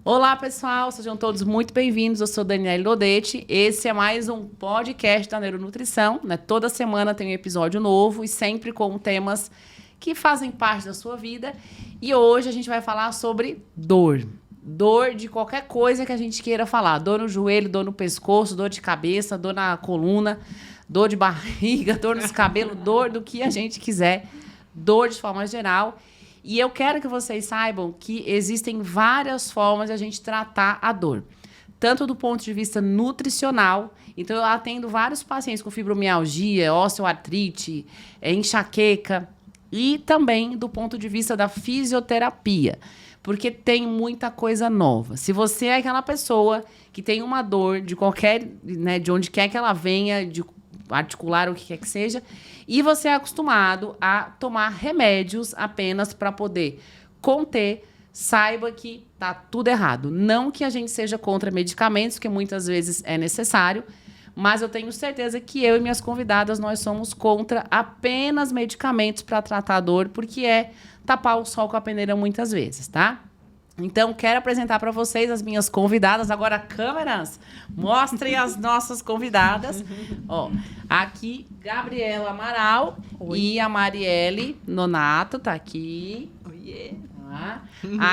Olá, pessoal, sejam todos muito bem-vindos. Eu sou Daniele Lodete. Esse é mais um podcast da Neuronutrição, né? Toda semana tem um episódio novo e sempre com temas que fazem parte da sua vida. E hoje a gente vai falar sobre dor. Dor de qualquer coisa que a gente queira falar. Dor no joelho, dor no pescoço, dor de cabeça, dor na coluna, dor de barriga, dor nos cabelos, dor do que a gente quiser. Dor de forma geral. E eu quero que vocês saibam que existem várias formas de a gente tratar a dor. Tanto do ponto de vista nutricional. Então, eu atendo vários pacientes com fibromialgia, osteoartrite, enxaqueca. E também do ponto de vista da fisioterapia. Porque tem muita coisa nova. Se você é aquela pessoa que tem uma dor de qualquer, né, de onde quer que ela venha, de articular, o que quer que seja, e você é acostumado a tomar remédios apenas para poder conter, saiba que tá tudo errado. Não que a gente seja contra medicamentos, que muitas vezes é necessário, mas eu tenho certeza que eu e minhas convidadas, nós somos contra apenas medicamentos para tratar a dor, porque é tapar o sol com a peneira muitas vezes, tá? Então, quero apresentar para vocês as minhas convidadas. Agora, câmeras, mostrem as nossas convidadas. Ó, aqui, Gabriela Amaral. Oi. E a Marielle Nonato tá aqui. Oiê. Tá.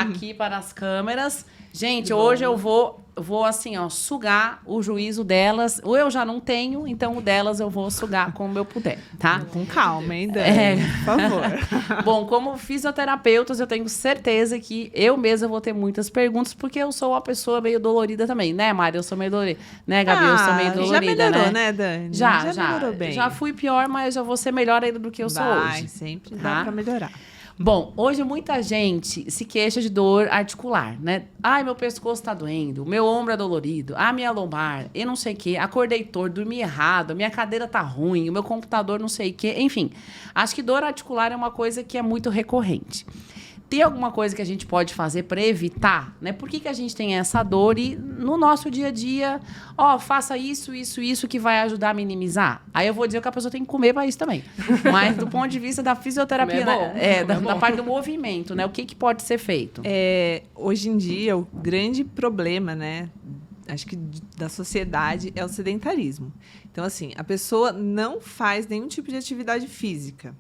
Aqui para as câmeras. Gente, hoje eu vou assim, ó, sugar o juízo delas. Ou eu já não tenho, então o delas eu vou sugar como eu puder, tá? Com calma, hein, Dani? Por favor. Bom, como fisioterapeutas, eu tenho certeza que eu mesma vou ter muitas perguntas, porque eu sou uma pessoa meio dolorida também, né, Mari? Eu sou meio dolorida. Né, Gabi? Eu sou meio dolorida, já melhorou, né, Dani? Já melhorou bem. Já fui pior, mas já vou ser melhor ainda do que eu sou hoje. Sempre dá pra melhorar. Bom, hoje muita gente se queixa de dor articular, né? Ai, meu pescoço tá doendo, meu ombro é dolorido, a minha lombar, eu não sei o quê, acordei torto, dormi errado, a minha cadeira tá ruim, o meu computador não sei o quê, enfim. Acho que dor articular é uma coisa que é muito recorrente. Tem alguma coisa que a gente pode fazer para evitar, né? Por que a gente tem essa dor e no nosso dia a dia, ó, faça isso que vai ajudar a minimizar. Aí eu vou dizer que a pessoa tem que comer para isso também. Mas do ponto de vista da fisioterapia, da parte do movimento, né? O que pode ser feito? Hoje em dia, o grande problema, né? Acho que da sociedade é o sedentarismo. Então, assim, a pessoa não faz nenhum tipo de atividade física.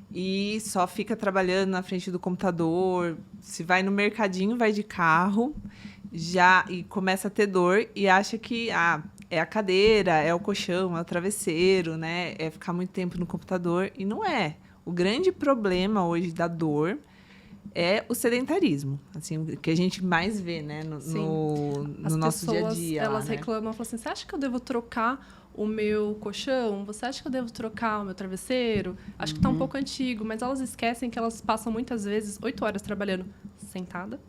E só fica trabalhando na frente do computador. Se vai no mercadinho, vai de carro e começa a ter dor e acha que é a cadeira, é o colchão, é o travesseiro, né? É ficar muito tempo no computador. E não é. O grande problema hoje da dor é o sedentarismo, assim, o que a gente mais vê, né, no nosso dia a dia. Elas reclamam, falam assim, você acha que eu devo trocar o meu colchão? Você acha que eu devo trocar o meu travesseiro? Acho que está um pouco antigo, mas elas esquecem que elas passam muitas vezes 8 horas trabalhando sentada.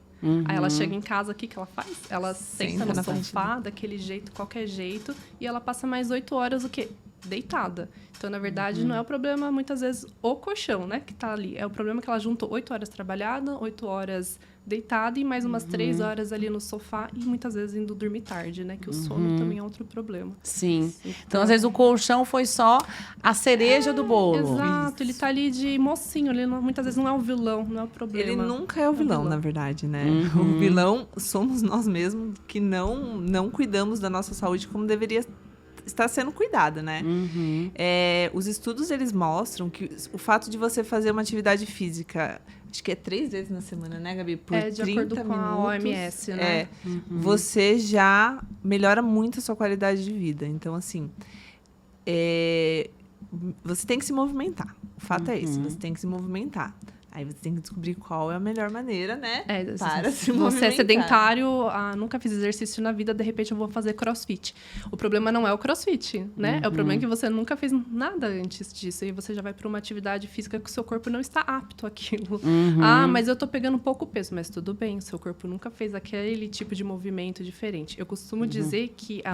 Aí ela chega em casa, o que ela faz? Ela senta no sofá, daquele jeito, qualquer jeito, e ela passa mais 8 horas o quê? Deitada. Então, na verdade, não é o problema, muitas vezes, o colchão, né, que tá ali. É o problema que ela juntou 8 horas trabalhada, 8 horas deitada e mais umas 3 horas ali no sofá e muitas vezes indo dormir tarde, né, que o sono também é outro problema. Sim. Então, às vezes, o colchão foi só a cereja do bolo. Exato. Ele tá ali de mocinho, ele muitas vezes não é o vilão, não é o problema. Ele nunca é o vilão, na verdade, né? O vilão somos nós mesmos que não cuidamos da nossa saúde como deveria está sendo cuidada, né? Os estudos, eles mostram que o fato de você fazer uma atividade física, acho que é 3 vezes na semana, né, Gabi? Por de 30 acordo com a OMS, né? Você já melhora muito a sua qualidade de vida. Então, assim, você tem que se movimentar. O fato é esse, você tem que se movimentar. Aí você tem que descobrir qual é a melhor maneira, né? Para se movimentar. Você é sedentário, nunca fiz exercício na vida, de repente eu vou fazer crossfit. O problema não é o crossfit, né? É o problema que você nunca fez nada antes disso. E você já vai para uma atividade física que o seu corpo não está apto àquilo. Mas eu tô pegando pouco peso. Mas tudo bem, o seu corpo nunca fez aquele tipo de movimento diferente. Eu costumo dizer que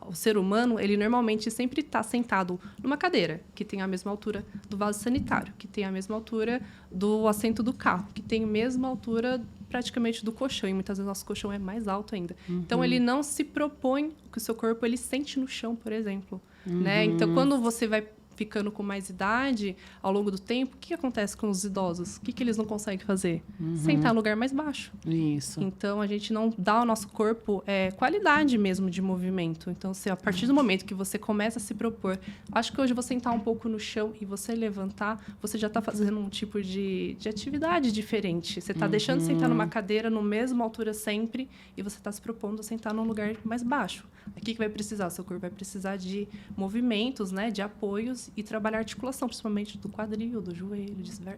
o ser humano, ele normalmente sempre está sentado numa cadeira que tem a mesma altura do vaso sanitário, que tem a mesma altura do assento do carro, que tem a mesma altura praticamente do colchão. E muitas vezes nosso colchão é mais alto ainda. Então, ele não se propõe que o seu corpo ele sente no chão, por exemplo. Né? Então, quando você vai ficando com mais idade, ao longo do tempo, o que acontece com os idosos? O que eles não conseguem fazer? Sentar no lugar mais baixo. Isso. Então, a gente não dá ao nosso corpo qualidade mesmo de movimento. Então, a partir do momento que você começa a se propor, acho que hoje você sentar um pouco no chão e você levantar, você já está fazendo um tipo de atividade diferente. Você está deixando de sentar numa cadeira na mesma altura sempre e você está se propondo a sentar num lugar mais baixo. Aqui que vai precisar? Seu corpo vai precisar de movimentos, né, de apoios e trabalhar a articulação, principalmente do quadril, do joelho, a gente vai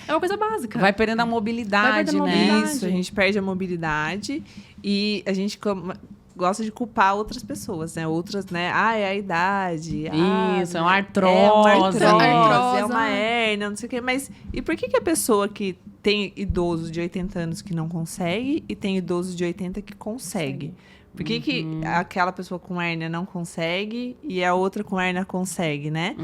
é uma coisa básica. Vai perdendo a mobilidade, né? Mobilidade. Isso, a gente perde a mobilidade e a gente gosta de culpar outras pessoas, né? Outras, né? É a idade. Isso, é uma artrose. É uma hérnia, não sei o quê. Mas e por que a pessoa que tem idoso de 80 anos que não consegue e tem idoso de 80 que consegue? Por que aquela pessoa com hérnia não consegue e a outra com hérnia consegue, né?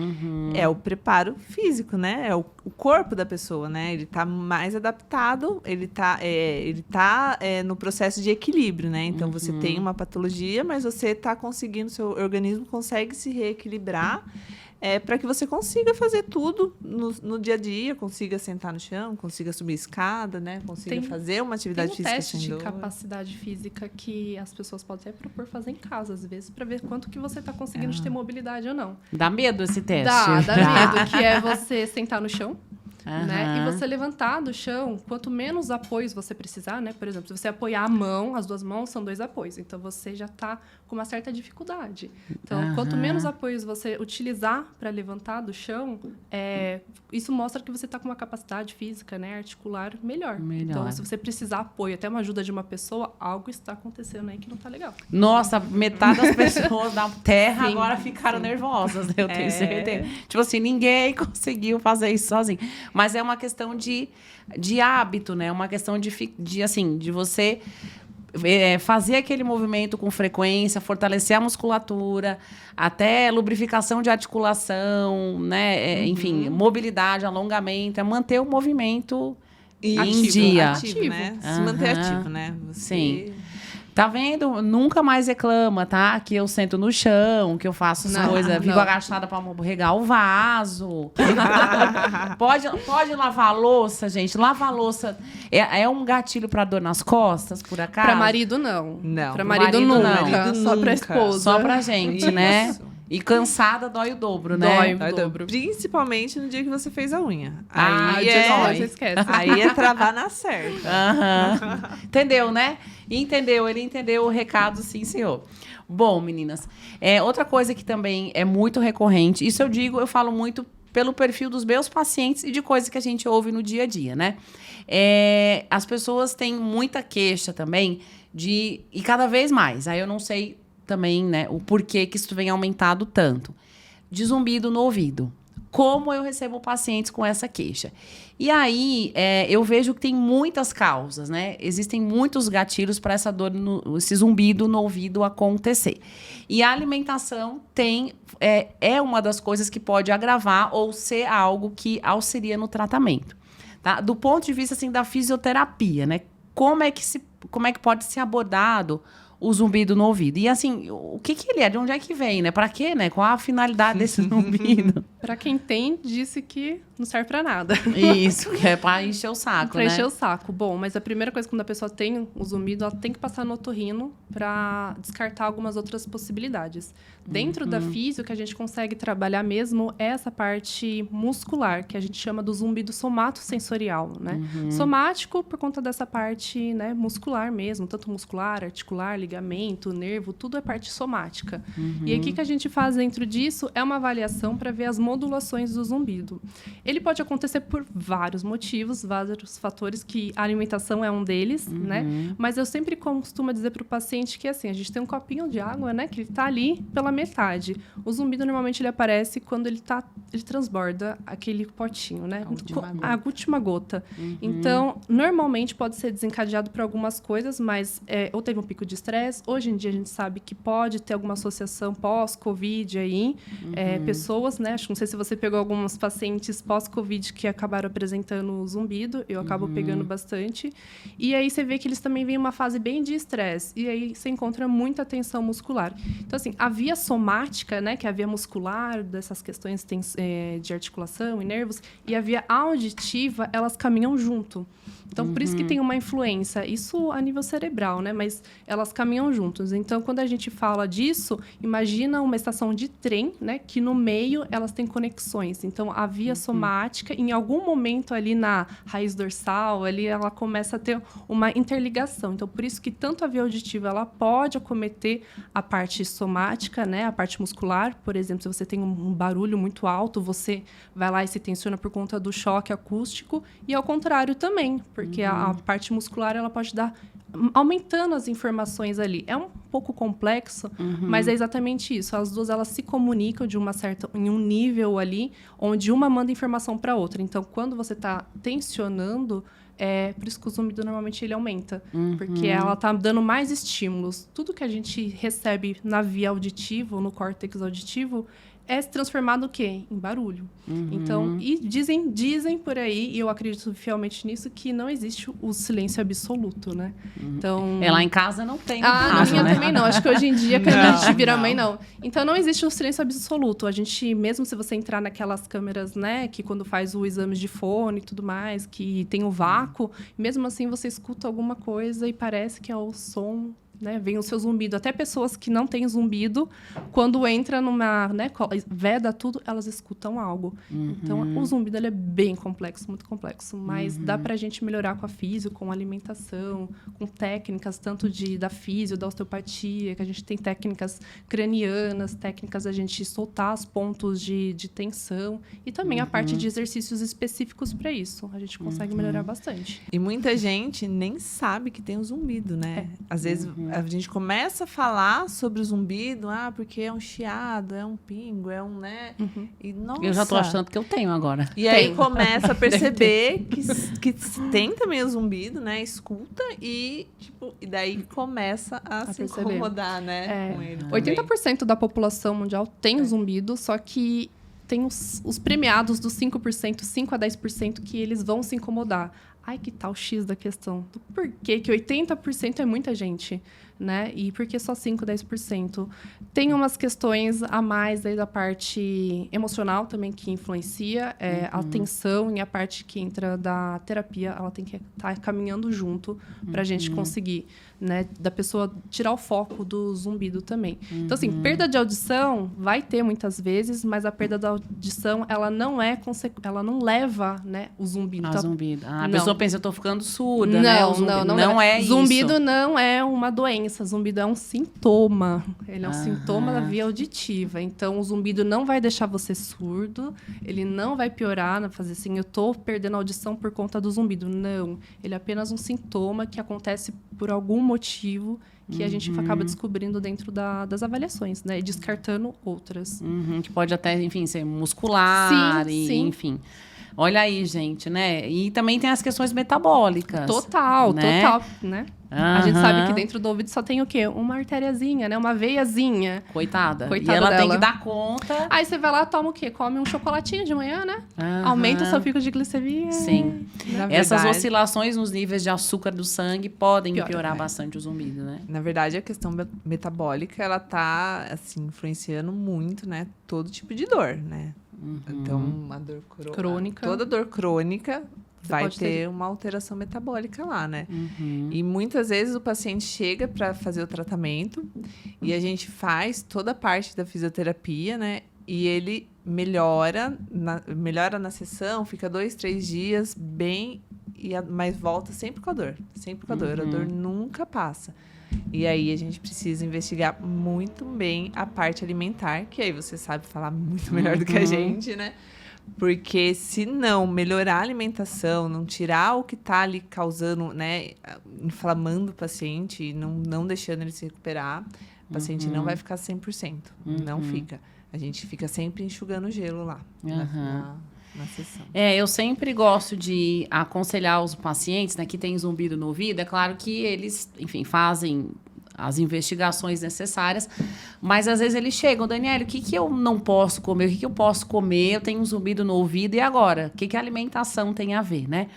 É o preparo físico, né? É o corpo da pessoa, né? Ele tá mais adaptado, ele tá no processo de equilíbrio, né? Então, você tem uma patologia, mas você tá conseguindo, seu organismo consegue se reequilibrar para que você consiga fazer tudo no dia a dia, consiga sentar no chão, consiga subir escada, né? Consiga fazer uma atividade física. Tem um teste de capacidade física que as pessoas podem até propor fazer em casa, às vezes, para ver quanto que você está conseguindo ter mobilidade ou não. Dá medo esse teste? Dá medo, que é você sentar no chão, né? E você levantar do chão, quanto menos apoios você precisar, né? Por exemplo, se você apoiar a mão, as duas mãos são 2 apoios. Então, você já está com uma certa dificuldade. Então, quanto menos apoios você utilizar para levantar do chão, isso mostra que você está com uma capacidade física, né? Articular melhor. Então, se você precisar apoio, até uma ajuda de uma pessoa, algo está acontecendo aí que não está legal. Nossa, metade das pessoas da Terra agora ficaram nervosas, eu tenho certeza. Tipo assim, ninguém conseguiu fazer isso sozinho. Mas é uma questão de hábito, né? Uma questão de você fazer aquele movimento com frequência, fortalecer a musculatura, até lubrificação de articulação, né? Enfim, mobilidade, alongamento, manter o movimento em dia. Ativo, né? Se manter ativo, né? Sim. Tá vendo? Nunca mais reclama, tá? Que eu sento no chão, que eu faço as coisas, fico agachada pra regar o vaso. Pode lavar a louça, gente. Lavar a louça é um gatilho pra dor nas costas, por acaso? Pra marido, não. Não. Pra marido nunca. Marido só nunca. pra esposa. Só pra gente, né? E cansada dói o dobro, né? Dói o dobro. Principalmente no dia que você fez a unha. Aí você esquece. Aí é travar na certa. Entendeu, né? Ele entendeu o recado, sim, senhor. Bom, meninas, outra coisa que também é muito recorrente, isso eu falo muito pelo perfil dos meus pacientes e de coisas que a gente ouve no dia a dia, né? As pessoas têm muita queixa também e cada vez mais, aí eu não sei também, né, o porquê que isso vem aumentado tanto, de zumbido no ouvido. Como eu recebo pacientes com essa queixa? E aí, eu vejo que tem muitas causas, né? Existem muitos gatilhos para essa dor, esse zumbido no ouvido acontecer. E a alimentação é uma das coisas que pode agravar ou ser algo que auxilia no tratamento. Tá? Do ponto de vista assim, da fisioterapia, né? Como é que pode ser abordado o zumbido no ouvido? E assim, o que ele é? De onde é que vem, né? Pra quê, né? Qual a finalidade desse zumbido? Pra quem tem, disse que não serve pra nada. Isso, que é pra encher o saco, pra né? encher o saco. Bom, mas a primeira coisa, quando a pessoa tem o zumbido, ela tem que passar no otorrino pra descartar algumas outras possibilidades. Dentro da físio, que a gente consegue trabalhar mesmo é essa parte muscular, que a gente chama do zumbido somatosensorial, né? Somático por conta dessa parte, né, muscular mesmo, tanto muscular, articular, ligamento, nervo, tudo é parte somática. E aí, o que a gente faz dentro disso é uma avaliação para ver as modulações do zumbido. Ele pode acontecer por vários motivos, vários fatores, que a alimentação é um deles, né? Mas eu sempre costumo dizer para o paciente que, assim, a gente tem um copinho de água, né? Que ele está ali pela metade. O zumbido, normalmente, ele aparece quando ele ele transborda aquele potinho, né? A A última gota. Então, normalmente pode ser desencadeado por algumas coisas, mas ou teve um pico de estresse. Hoje em dia a gente sabe que pode ter alguma associação pós-Covid aí. Pessoas, né? Não sei se você pegou alguns pacientes pós-Covid que acabaram apresentando zumbido. Eu acabo pegando bastante. E aí você vê que eles também vêm uma fase bem de estresse. E aí você encontra muita tensão muscular. Então, assim, a via somática, né? Que é a via muscular, dessas questões de articulação e nervos, e a via auditiva, elas caminham junto. Então, por isso que tem uma influência. Isso a nível cerebral, né? Mas elas caminham juntos. Então, quando a gente fala disso, imagina uma estação de trem, né? Que no meio elas têm conexões. Então, a via somática, em algum momento ali na raiz dorsal, ali ela começa a ter uma interligação. Então, por isso que tanto a via auditiva, ela pode acometer a parte somática, né? A parte muscular. Por exemplo, se você tem um barulho muito alto, você vai lá e se tensiona por conta do choque acústico. E ao contrário também, porque a parte muscular ela pode dar aumentando as informações ali. É um pouco complexo, mas é exatamente isso. As duas elas se comunicam em um nível ali, onde uma manda informação para a outra. Então, quando você está tensionando, por isso que o zumbido normalmente ele aumenta, porque ela está dando mais estímulos. Tudo que a gente recebe na via auditiva, no córtex auditivo, é transformado o quê? Em barulho. Então, e dizem por aí, e eu acredito fielmente nisso, que não existe o silêncio absoluto, né? Então... Lá em casa não tem. Na minha né? também não. Acho que hoje em dia, quando a gente vira mãe, não. Então, não existe o silêncio absoluto. A gente, mesmo se você entrar naquelas câmeras, né, que quando faz o exame de fone e tudo mais, que tem o vácuo, mesmo assim você escuta alguma coisa e parece que é o som... Né, vem o seu zumbido. Até pessoas que não têm zumbido, quando entra numa... Né, veda tudo, elas escutam algo. Então, o zumbido ele é bem complexo, muito complexo. Mas dá pra gente melhorar com a físio, com a alimentação, com técnicas tanto da físio, da osteopatia, que a gente tem técnicas cranianas, técnicas da gente soltar os pontos de tensão. E também a parte de exercícios específicos para isso. A gente consegue melhorar bastante. E muita gente nem sabe que tem o zumbido, né? Às vezes... A gente começa a falar sobre o zumbido, porque é um chiado, é um pingo, é um, né? E, nossa. Eu já tô achando que eu tenho agora. E aí começa a perceber que tem também o zumbido, né? Escuta e, e daí começa a se perceber. Incomodar, né? Com ele. 80% da população mundial tem zumbido, só que tem os premiados dos 5%, 5 a 10% que eles vão se incomodar. Ai, que tal o X da questão? Por que 80% é muita gente, né? E por que só 5, 10%? Tem umas questões a mais aí da parte emocional também que influencia. A tensão e a parte que entra da terapia, ela tem que estar caminhando junto para a gente conseguir, né? Da pessoa tirar o foco do zumbido também. Então, assim, perda de audição vai ter muitas vezes, mas a perda da audição, ela não ela não leva, né, o zumbido. A zumbido. A não. pessoa pensa, eu tô ficando surda, Não, né? O zumbido. não é isso. Zumbido não é uma doença, zumbido é um sintoma. Ele é um sintoma da via auditiva. Então, o zumbido não vai deixar você surdo, ele não vai piorar, fazer assim, eu tô perdendo a audição por conta do zumbido. Não, ele é apenas um sintoma que acontece por algum motivo que a gente acaba descobrindo dentro das avaliações, né? E descartando outras. Que pode até, enfim, ser muscular, Sim. enfim... Olha aí, gente, né? E também tem as questões metabólicas. Total, né? A gente sabe que dentro do ouvido só tem o quê? Uma artériazinha, né? Uma veiazinha. Coitada. Coitada e ela dela. tem que dar conta. Aí você vai lá, toma o quê? Come um chocolatinho de manhã, né? Aumenta o seu pico de glicemia. Sim. Na Essas verdade, oscilações nos níveis de açúcar do sangue podem piorar bastante o zumbido, né? Na verdade, a questão metabólica, ela tá, assim, influenciando muito, né? Todo tipo de dor, né? Então, uma dor crônica. Toda dor crônica vai ter uma alteração metabólica lá, né? E muitas vezes o paciente chega para fazer o tratamento e a gente faz toda a parte da fisioterapia, né? E ele melhora na sessão, fica 2, 3 dias bem, mas volta sempre com a dor. Sempre com a dor. A dor nunca passa. E aí a gente precisa investigar muito bem a parte alimentar, que aí você sabe falar muito melhor do que a gente, né? Porque se não melhorar a alimentação, não tirar o que está ali causando, né, inflamando o paciente, não deixando ele se recuperar, o paciente não vai ficar 100%, não fica. A gente fica sempre enxugando o gelo lá na sessão. Eu sempre gosto de aconselhar os pacientes, né, que têm zumbido no ouvido. É claro que eles, enfim, fazem as investigações necessárias, mas às vezes eles chegam, Daniela, o que eu não posso comer? O que eu posso comer? Eu tenho um zumbido no ouvido, e agora? O que a alimentação tem a ver, né?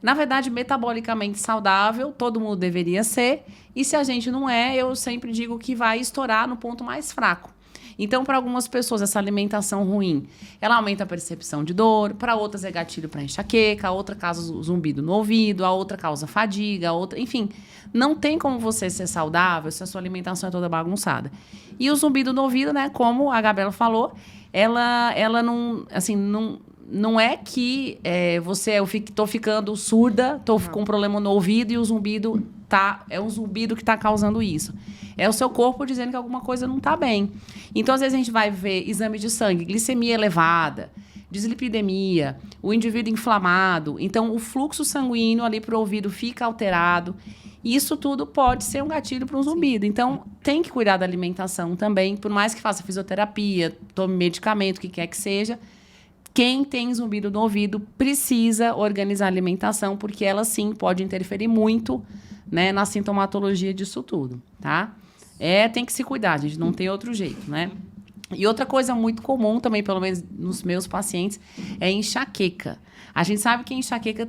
Na verdade, metabolicamente saudável, todo mundo deveria ser, e se a gente não é, eu sempre digo que vai estourar no ponto mais fraco. Então, para algumas pessoas, essa alimentação ruim, ela aumenta a percepção de dor, para outras é gatilho para enxaqueca, a outra causa zumbido no ouvido, a outra causa fadiga, a outra... Enfim, não tem como você ser saudável se a sua alimentação é toda bagunçada. E o zumbido no ouvido, né, como a Gabriela falou, ela não... Assim, não é que eu tô ficando surda, tô com um problema no ouvido e o zumbido é o zumbido que está causando isso. É o seu corpo dizendo que alguma coisa não está bem. Então, às vezes, a gente vai ver exame de sangue, glicemia elevada, dislipidemia, o indivíduo inflamado. Então, o fluxo sanguíneo ali para o ouvido fica alterado. Isso tudo pode ser um gatilho para um zumbido. Então, tem que cuidar da alimentação também. Por mais que faça fisioterapia, tome medicamento, o que quer que seja, quem tem zumbido no ouvido precisa organizar a alimentação, porque ela, sim, pode interferir muito, né, na sintomatologia disso tudo, tá? Tem que se cuidar, gente, não tem outro jeito, né? E outra coisa muito comum também, pelo menos nos meus pacientes, é enxaqueca. A gente sabe que a enxaqueca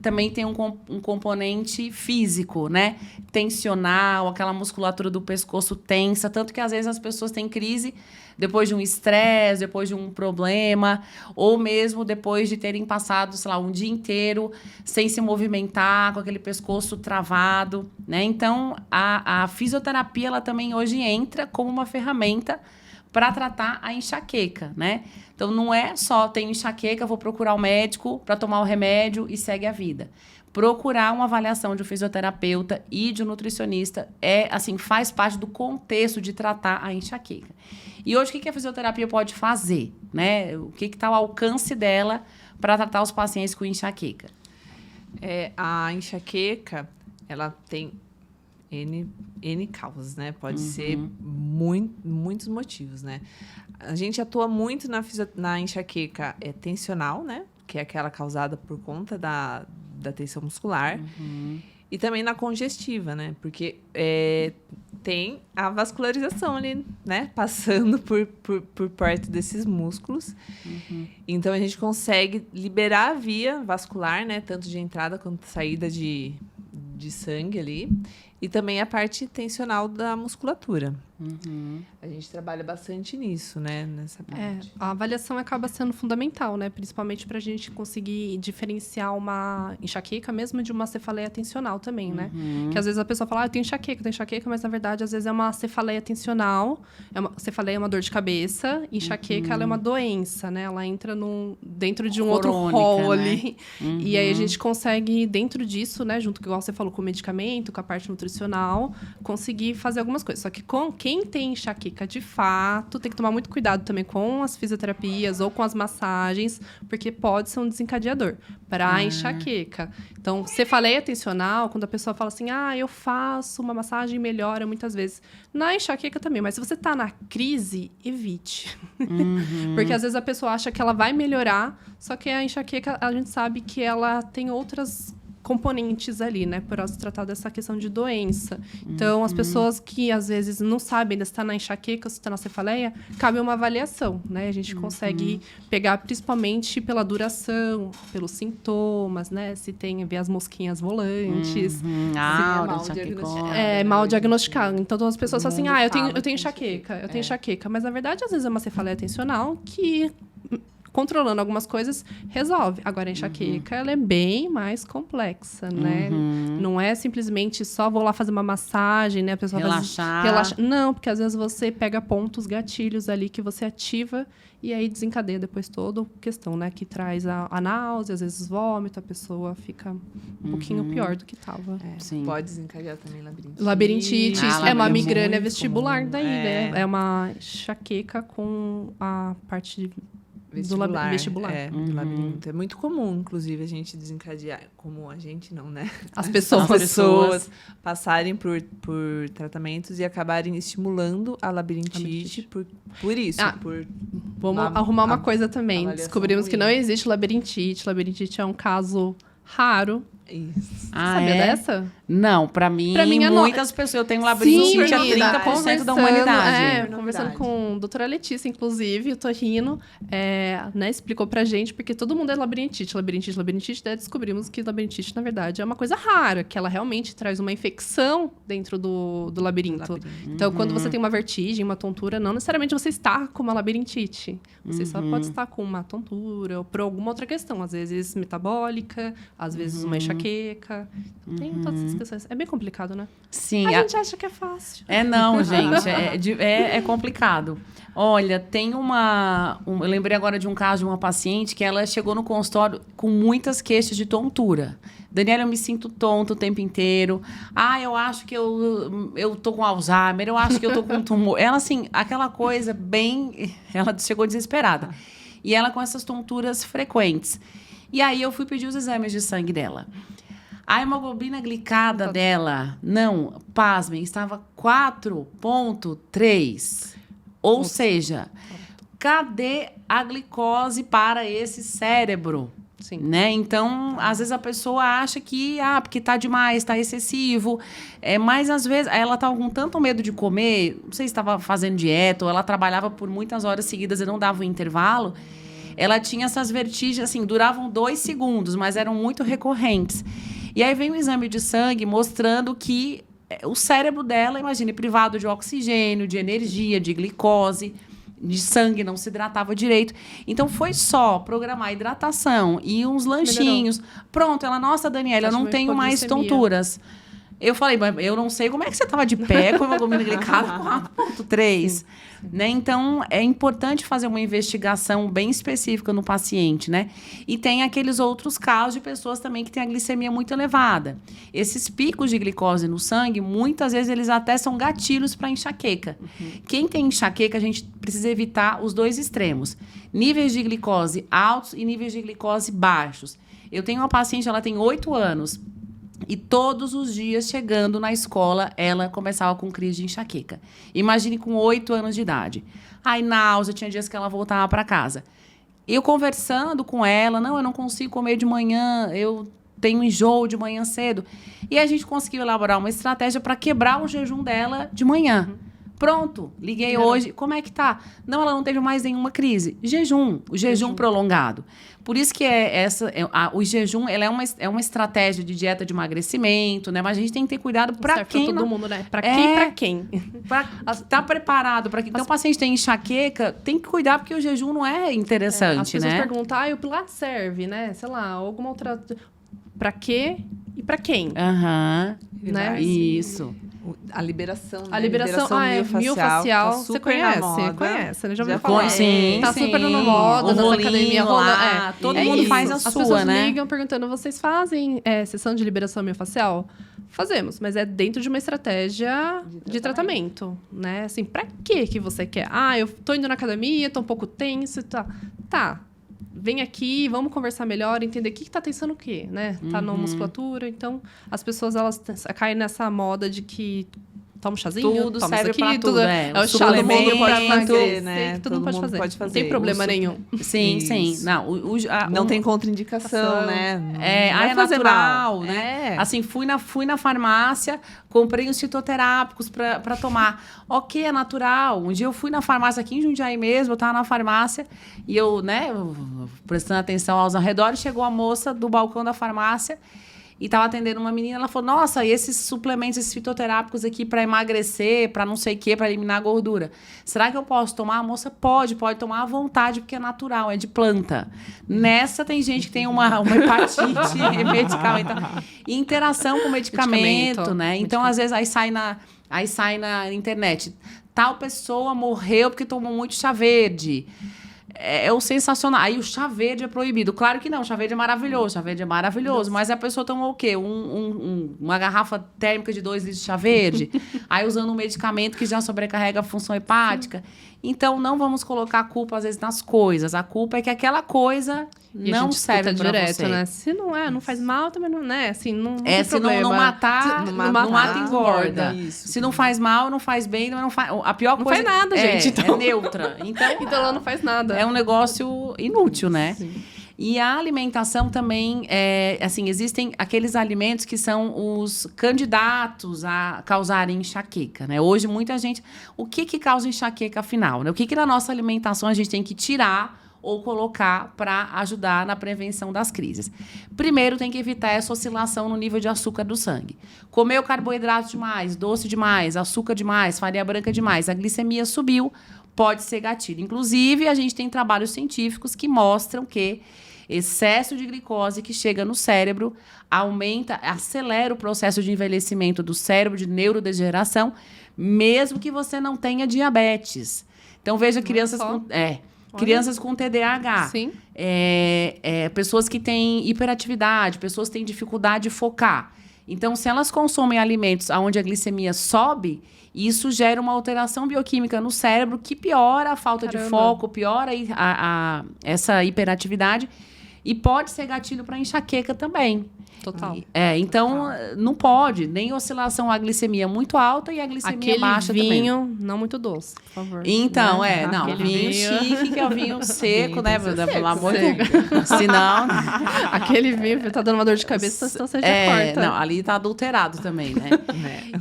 também tem um componente físico, né? Tensional, aquela musculatura do pescoço tensa, tanto que às vezes as pessoas têm crise depois de um estresse, depois de um problema, ou mesmo depois de terem passado, sei lá, um dia inteiro sem se movimentar, com aquele pescoço travado, né? Então, a fisioterapia, ela também hoje entra como uma ferramenta para tratar a enxaqueca, né? Então, não é só tenho enxaqueca, vou procurar o médico para tomar o remédio e segue a vida. Procurar uma avaliação de um fisioterapeuta e de um nutricionista faz parte do contexto de tratar a enxaqueca. E hoje, o que a fisioterapia pode fazer, né? O que está ao alcance dela para tratar os pacientes com enxaqueca? A enxaqueca, ela tem N causas, né? Pode ser muitos motivos, né? A gente atua muito na enxaqueca tensional, né? Que é aquela causada por conta da tensão muscular. E também na congestiva, né? Porque tem a vascularização ali, né? Passando por perto desses músculos. Então, a gente consegue liberar a via vascular, né? Tanto de entrada quanto de saída de sangue ali. E também a parte tensional da musculatura. A gente trabalha bastante nisso, né? Nessa parte. A avaliação acaba sendo fundamental, né? Principalmente para a gente conseguir diferenciar uma enxaqueca mesmo de uma cefaleia tensional também, né? Que às vezes a pessoa fala, eu tenho enxaqueca, mas na verdade às vezes é uma cefaleia tensional. Cefaleia é uma dor de cabeça, enxaqueca ela é uma doença, né? Ela entra dentro de um outro rol ali. E aí a gente consegue, dentro disso, né? Junto, igual você falou, com o medicamento, com a parte nutricional, conseguir fazer algumas coisas. Só que com quem tem enxaqueca de fato, tem que tomar muito cuidado também com as fisioterapias ou com as massagens, porque pode ser um desencadeador para a enxaqueca. Então, cefaleia tensional, quando a pessoa fala assim, eu faço uma massagem e melhora muitas vezes. Na enxaqueca também, mas se você está na crise, evite. Porque às vezes a pessoa acha que ela vai melhorar, só que a enxaqueca, a gente sabe que ela tem outras componentes ali, né? Por se tratar dessa questão de doença. Então, as pessoas que, às vezes, não sabem ainda se está na enxaqueca ou se está na cefaleia, cabe uma avaliação, né? A gente consegue pegar, principalmente pela duração, pelos sintomas, né? Se tem, ver as mosquinhas volantes. Mal diagnosticado. Então, as pessoas falam assim, eu tenho enxaqueca. Mas, na verdade, às vezes é uma cefaleia tensional que, controlando algumas coisas, resolve. Agora, a enxaqueca, ela é bem mais complexa, né? Não é simplesmente só vou lá fazer uma massagem, né? A pessoa relaxar. Não, porque às vezes você pega pontos, gatilhos ali que você ativa e aí desencadeia depois toda a questão, né? Que traz a náusea, às vezes vômito, a pessoa fica um pouquinho pior do que estava. Pode desencadear também labirintite. Labirintite, é uma migrânia vestibular daí, né? É uma enxaqueca com a parte vestibular. Do labirinto. É muito comum, inclusive, a gente desencadear. Como a gente não, né? As pessoas. As pessoas passarem por tratamentos e acabarem estimulando a labirintite por isso. Vamos arrumar uma coisa também. avaliação Descobrimos que ruim. não existe labirintite. Labirintite é um caso raro. Isso. Sabia dessa? Não, pra mim é muitas pessoas. Eu tenho labirintite a menina, 30% da humanidade. Conversando com a doutora Letícia, inclusive, o Torrino, né, explicou pra gente, porque todo mundo é labirintite, daí descobrimos que labirintite, na verdade, é uma coisa rara, que ela realmente traz uma infecção dentro do labirinto. Então, quando você tem uma vertigem, uma tontura, não necessariamente você está com uma labirintite. Você só pode estar com uma tontura ou por alguma outra questão, às vezes metabólica, às vezes uma enxaqueca. Tem todas essas questões. É bem complicado, né? Sim. A gente acha que é fácil. Não, gente. É complicado. Olha, tem eu lembrei agora de um caso de uma paciente que ela chegou no consultório com muitas queixas de tontura. Daniela, eu me sinto tonta o tempo inteiro. Eu acho que eu tô com Alzheimer, eu acho que eu tô com tumor. Ela, assim, aquela coisa bem... Ela chegou desesperada. E ela com essas tonturas frequentes. E aí eu fui pedir os exames de sangue dela. A hemoglobina glicada dela, pasmem, estava 4,3. Ou seja, cadê a glicose para esse cérebro? Sim. Né? Então, às vezes a pessoa acha que, porque tá demais, tá excessivo. Mas, às vezes, ela estava com tanto medo de comer, não sei se estava fazendo dieta, ou ela trabalhava por muitas horas seguidas e não dava um intervalo. Ela tinha essas vertigens, assim, duravam 2 segundos, mas eram muito recorrentes. E aí vem um exame de sangue mostrando que o cérebro dela, imagine, privado de oxigênio, de energia, de glicose, de sangue, não se hidratava direito. Então, foi só programar a hidratação e uns lanchinhos. Pronto, ela, nossa, Daniela, eu não tenho mais tonturas. Eu falei, mas eu não sei como é que você estava de pé com a hemoglobina glicada 4,3. Né? Então, é importante fazer uma investigação bem específica no paciente, né? E tem aqueles outros casos de pessoas também que têm a glicemia muito elevada. Esses picos de glicose no sangue, muitas vezes, eles até são gatilhos para enxaqueca. Quem tem enxaqueca, a gente precisa evitar os 2 extremos. Níveis de glicose altos e níveis de glicose baixos. Eu tenho uma paciente, ela tem 8 anos. E todos os dias, chegando na escola, ela começava com crise de enxaqueca. Imagine com 8 anos de idade. Aí, náusea, tinha dias que ela voltava para casa. Eu conversando com ela, eu não consigo comer de manhã, eu tenho enjoo de manhã cedo. E a gente conseguiu elaborar uma estratégia para quebrar o jejum dela de manhã. Pronto, liguei hoje. Como é que tá? Não, ela não teve mais nenhuma crise. O jejum prolongado. Por isso que o jejum ela é uma estratégia de dieta de emagrecimento, né? Mas a gente tem que ter cuidado para quem. Todo mundo, né? Para quem e para quem. Tá preparado para quem. Então, o paciente tem enxaqueca, tem que cuidar, porque o jejum não é interessante, as pessoas né? perguntam, o Pilates serve, né? Sei lá, alguma outra... Para quê e para quem? Né? Isso. A liberação, né? A liberação miofascial. Tá Você conhece? Conhece, né? Já ouviu falar? Sim, tá super na moda, nas academias lá. Todo mundo faz a As sua, pessoas né? ligam perguntando, vocês fazem sessão de liberação miofascial? Fazemos, mas é dentro de uma estratégia de tratamento, né? Assim, pra que você quer? Eu tô indo na academia, tô um pouco tenso e tá. Tá. Vem aqui, vamos conversar melhor, entender o que tá tensando o quê, né? Tá na musculatura, então as pessoas elas caem nessa moda de que toma um chazinho, tudo toma serve isso aqui, pra tudo, é o chá do mundo pode fazer, né? Todo mundo pode fazer. Não tem problema nenhum. Sim, sim. Não tem contraindicação, né? É natural, né? Assim, fui na farmácia, comprei uns fitoterápicos para tomar. Ok, é natural. Um dia eu fui na farmácia aqui em Jundiaí mesmo, eu tava na farmácia e eu, né, prestando atenção aos arredores, chegou a moça do balcão da farmácia e estava atendendo uma menina, ela falou, nossa, e esses suplementos, esses fitoterápicos aqui para emagrecer, para não sei o quê, para eliminar a gordura. Será que eu posso tomar? A moça pode tomar à vontade, porque é natural, é de planta. Nessa tem gente que tem uma hepatite medicamental. E interação com medicamento, né? Então, às vezes, aí sai na internet. Tal pessoa morreu porque tomou muito chá verde. é o sensacional. Aí o chá verde é proibido. Claro que não, o chá verde é maravilhoso, mas a pessoa tomou o quê? Uma garrafa térmica de 2 litros de chá verde, aí usando um medicamento que já sobrecarrega a função hepática. Então, não vamos colocar a culpa, às vezes, nas coisas. A culpa é que aquela coisa não serve para você. Né? Se não faz mal, também não, né? Assim, não tem se problema. não matar, não mata, engorda. Isso. Se não faz mal, não faz bem, não faz... A pior não coisa... faz nada, gente. Então. É neutra. Então ela não faz nada. É um negócio inútil, né? Sim. E a alimentação também, existem aqueles alimentos que são os candidatos a causarem enxaqueca, né? Hoje, muita gente... O que causa enxaqueca, afinal? Né? O que na nossa alimentação a gente tem que tirar ou colocar para ajudar na prevenção das crises? Primeiro, tem que evitar essa oscilação no nível de açúcar do sangue. Comeu carboidrato demais, doce demais, açúcar demais, farinha branca demais, a glicemia subiu, pode ser gatilho. Inclusive, a gente tem trabalhos científicos que mostram que excesso de glicose que chega no cérebro acelera o processo de envelhecimento do cérebro, de neurodegeneração, mesmo que você não tenha diabetes. Então, veja crianças com TDAH, Sim. Pessoas que têm hiperatividade, pessoas que têm dificuldade de focar. Então, se elas consomem alimentos onde a glicemia sobe, isso gera uma alteração bioquímica no cérebro que piora a falta de foco, piora essa hiperatividade e pode ser gatilho para enxaqueca também. Total. Então, não pode. Nem oscilação a glicemia muito alta e a glicemia baixa também. Aquele vinho não muito doce, por favor. Então, Aquele vinho chique, que é o vinho seco, né? Pelo amor de seco. Deus. Senão... Aquele vinho tá dando uma dor de cabeça, então você já corta. Não, ali tá adulterado também, né?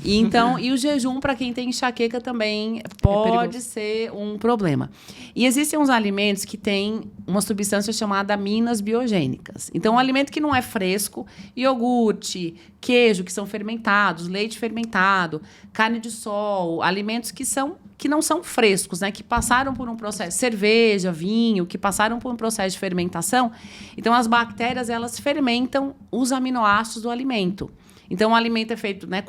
Então, e o jejum, para quem tem enxaqueca, também pode ser um problema. E existem uns alimentos que têm uma substância chamada aminas biogênicas. Então, um alimento que não é fresco... Iogurte, queijo, que são fermentados, leite fermentado, carne de sol, alimentos que não são frescos, né? Que passaram por um processo, cerveja, vinho, que passaram por um processo de fermentação. Então, as bactérias, elas fermentam os aminoácidos do alimento. Então, o alimento é feito, né,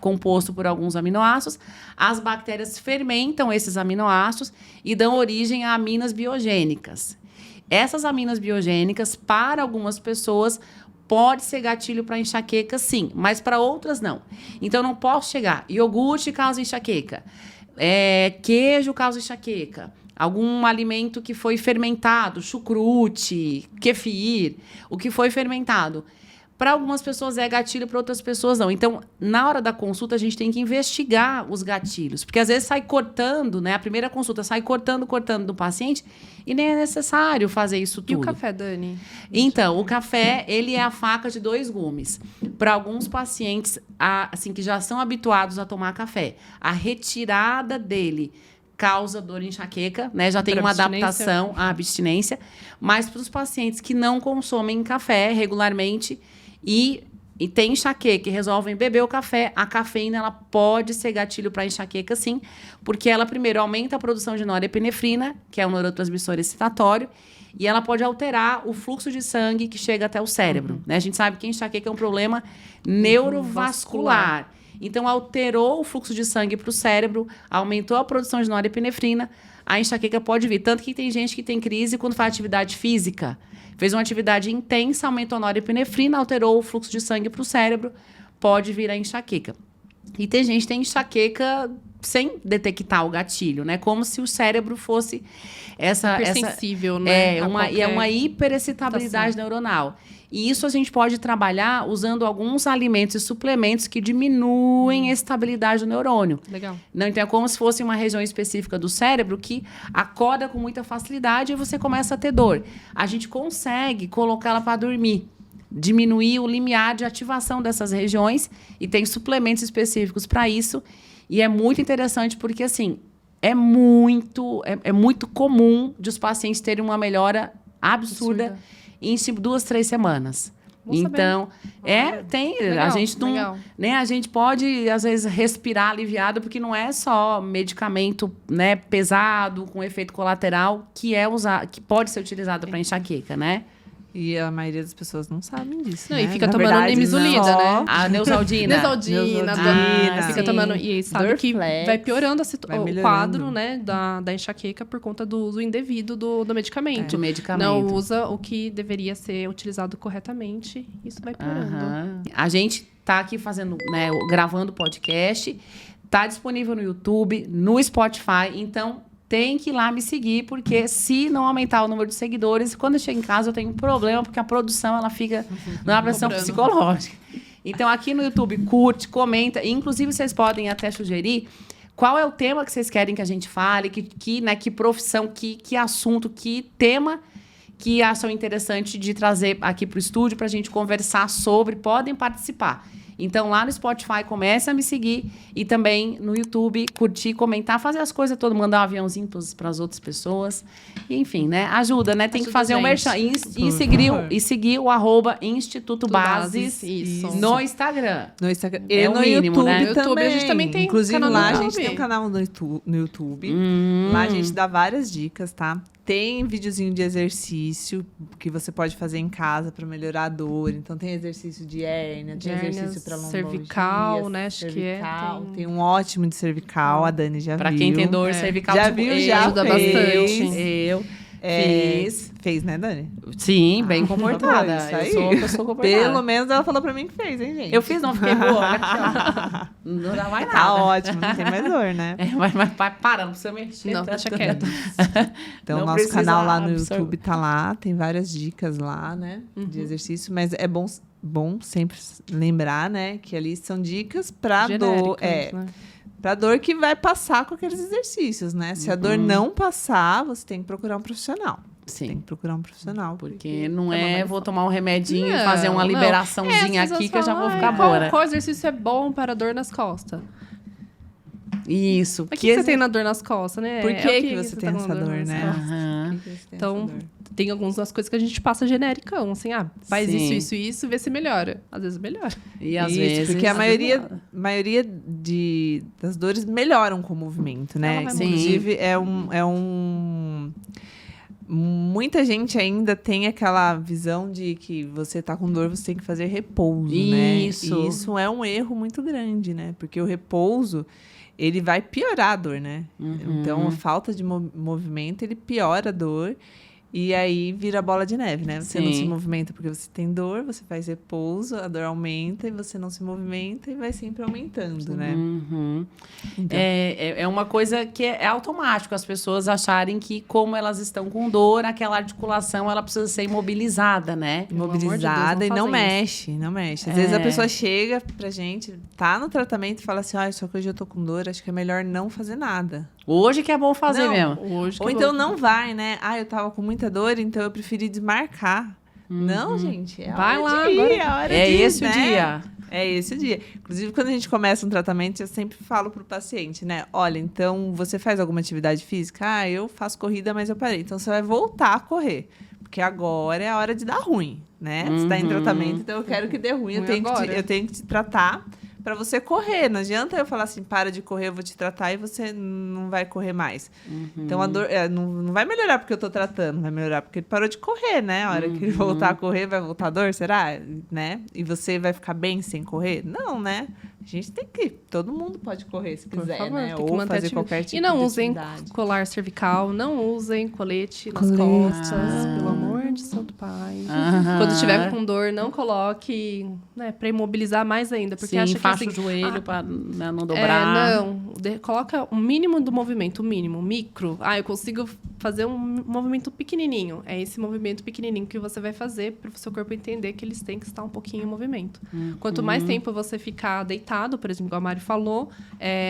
composto por alguns aminoácidos. As bactérias fermentam esses aminoácidos e dão origem a aminas biogênicas. Essas aminas biogênicas, para algumas pessoas, pode ser gatilho para enxaqueca, sim, mas para outras não. Então, não posso chegar. Iogurte causa enxaqueca. Queijo causa enxaqueca. Algum alimento que foi fermentado, chucrute, kefir, o que foi fermentado. Para algumas pessoas é gatilho, para outras pessoas não. Então, na hora da consulta, a gente tem que investigar os gatilhos. Porque, às vezes, sai cortando, né? A primeira consulta sai cortando do paciente e nem é necessário fazer isso tudo. E o café, Dani? Então, o café, ele é a faca de 2 gumes. Para alguns pacientes, assim, que já são habituados a tomar café, a retirada dele causa dor e enxaqueca, né? Já tem uma adaptação à abstinência. Mas para os pacientes que não consomem café regularmente e tem enxaqueca e resolvem beber o café, a cafeína ela pode ser gatilho para enxaqueca, sim, porque ela, primeiro, aumenta a produção de norepinefrina, que é um neurotransmissor excitatório, e ela pode alterar o fluxo de sangue que chega até o cérebro. Né? A gente sabe que a enxaqueca é um problema neurovascular. Então, alterou o fluxo de sangue para o cérebro, aumentou a produção de norepinefrina, a enxaqueca pode vir. Tanto que tem gente que tem crise quando faz atividade física. Fez uma atividade intensa, aumentou a norepinefrina, alterou o fluxo de sangue para o cérebro, pode vir a enxaqueca. E tem gente que tem enxaqueca sem detectar o gatilho, né? Como se o cérebro fosse hipersensível, né? É uma hiperexcitabilidade neuronal. E isso a gente pode trabalhar usando alguns alimentos e suplementos que diminuem a estabilidade do neurônio. Legal. Não, então é como se fosse uma região específica do cérebro que acorda com muita facilidade e você começa a ter dor. A gente consegue colocá-la para dormir, diminuir o limiar de ativação dessas regiões e tem suplementos específicos para isso. E é muito interessante porque, assim, é muito comum de os pacientes terem uma melhora absurda em 2, 3 semanas. Então, legal, a gente não, legal. Né, a gente pode às vezes respirar aliviado, porque não é só medicamento, né, pesado com efeito colateral que pode ser utilizado para enxaqueca, né? E a maioria das pessoas não sabem disso, Não, né? e fica Na tomando verdade, Nimesulida, só- né? A Neusaldina. Neusaldina, fica sim. tomando. E sabe que Dorflex. vai piorando Vai o melhorando. quadro, né, da enxaqueca por conta do uso indevido do medicamento. Do medicamento. Não usa o que deveria ser utilizado corretamente, isso vai piorando. Aham. A gente tá aqui fazendo, né, gravando podcast, tá disponível no YouTube, no Spotify, então tem que ir lá me seguir, porque se não aumentar o número de seguidores, quando eu chego em casa eu tenho um problema, porque a produção ela fica numa pressão Cobrando. psicológica. Então aqui no YouTube, curte, comenta, e, inclusive vocês podem até sugerir qual é o tema que vocês querem que a gente fale, que profissão, que assunto, que tema que acham interessante de trazer aqui para o estúdio para a gente conversar sobre, podem participar. Então, lá no Spotify, comece a me seguir e também no YouTube, curtir, comentar, fazer as coisas todas, mandar um aviãozinho para as outras pessoas. E, enfim, né? Ajuda, né? Tem que Ajuda fazer a um gente. merchan. favor. E seguir o @ Instituto Bases Isso. no Instagram. No Instagram É e o no mínimo, YouTube, né? No YouTube a gente também tem Inclusive, canal no lá a YouTube. gente tem um canal no YouTube. Lá a gente dá várias dicas, tá? Tem videozinho de exercício que você pode fazer em casa para melhorar a dor. Então, tem exercício de hérnia, tem hérnia, exercício para lombalgia. cervical, né? Acho que é, cervical. tem- Tem um ótimo de cervical, a Dani já Para viu. quem tem dor É. cervical, Já tipo, viu, eu, já ajuda fez. bastante. Eu É, fiz. Fez, né, Dani? Sim, bem por favor, comportada. isso Eu aí. sou uma pessoa comportada. Pelo menos ela falou pra mim que fez, hein, gente? Eu fiz, não fiquei boa. Não dá mais nada. Tá ótimo, não tem mais dor, né? É, mas para, não precisa mexer. Não, deixa quieto. Então, Não o nosso precisa canal lá no absorver. YouTube tá lá, tem várias dicas lá, né, de exercício, mas é bom sempre lembrar, né, que ali são dicas pra dor, Genéricas, né? pra dor que vai passar com aqueles exercícios, né? Se a dor não passar, você tem que procurar um profissional. Tem Sim. que procurar um profissional. Porque não é é, vou tomar um remedinho e Não, fazer uma não. liberaçãozinha Às vezes aqui que eu já vou falam, ficar qual, boa, né? qual exercício é bom para dor nas costas? Isso. Mas o que você tem na dor nas costas, né? Por É que o que você tem tá essa com dor, nas né? costas. Aham. Por que você tem Então, essa dor? tem algumas coisas que a gente passa genericão, assim, faz Sim. isso, vê se melhora. Às vezes melhora. E às Isso, vezes... porque a às vezes maioria, nada. maioria das dores melhoram com o movimento, né? Ela vai Inclusive, muita gente ainda tem aquela visão de que você tá com dor, você tem que fazer repouso, né? Isso. E isso é um erro muito grande, né? Porque o repouso, ele vai piorar a dor, né? Então, a falta de movimento, ele piora a dor. E aí vira bola de neve, né? Você não Sim. se movimenta porque você tem dor, você faz repouso, a dor aumenta e você não se movimenta e vai sempre aumentando, né? Uhum. Então, É uma coisa que é automático, as pessoas acharem que, como elas estão com dor, aquela articulação ela precisa ser imobilizada, né? Pelo amor de Deus, imobilizada e não fazem mexe, não mexe. Às vezes É. a pessoa chega pra gente, tá no tratamento e fala assim, só que hoje eu tô com dor, acho que é melhor não fazer nada. Hoje que é bom fazer Não. mesmo. Hoje que Ou eu então vou- não vai, né? Eu tava com muita dor, então eu preferi desmarcar. Não, gente, é a Vai hora lá de ir, agora. é a hora É de ir, esse o né? dia. É esse o dia. Inclusive, quando a gente começa um tratamento, eu sempre falo pro paciente, né? Olha, então, você faz alguma atividade física? Eu faço corrida, mas eu parei. Então, você vai voltar a correr. Porque agora é a hora de dar ruim, né? Você tá em tratamento, então eu quero que dê ruim. Eu Ruim tenho que agora. eu tenho que te tratar para você correr. Não adianta eu falar assim, para de correr, eu vou te tratar e você não vai correr mais. Então, a dor não vai melhorar porque eu tô tratando, vai melhorar porque ele parou de correr, né? A hora que ele voltar a correr, vai voltar a dor, será? Né? E você vai ficar bem sem correr? Não, né? A gente tem que... Todo mundo pode correr se Por quiser, favor, né? tem que Ou manter fazer ativo. qualquer tipo E não de usem atividade. colar cervical, não usem colete nas Colete. costas, pelo amor de Santo Pai. Aham. Quando estiver com dor, não coloque, né, pra imobilizar mais ainda, porque Sim, acha que faixa assim, o joelho para não dobrar. coloca o mínimo do movimento, o mínimo, micro. Eu consigo fazer um movimento pequenininho. É esse movimento pequenininho que você vai fazer para o seu corpo entender que eles têm que estar um pouquinho em movimento. Quanto mais tempo você ficar deitado, por exemplo, igual a Mari falou,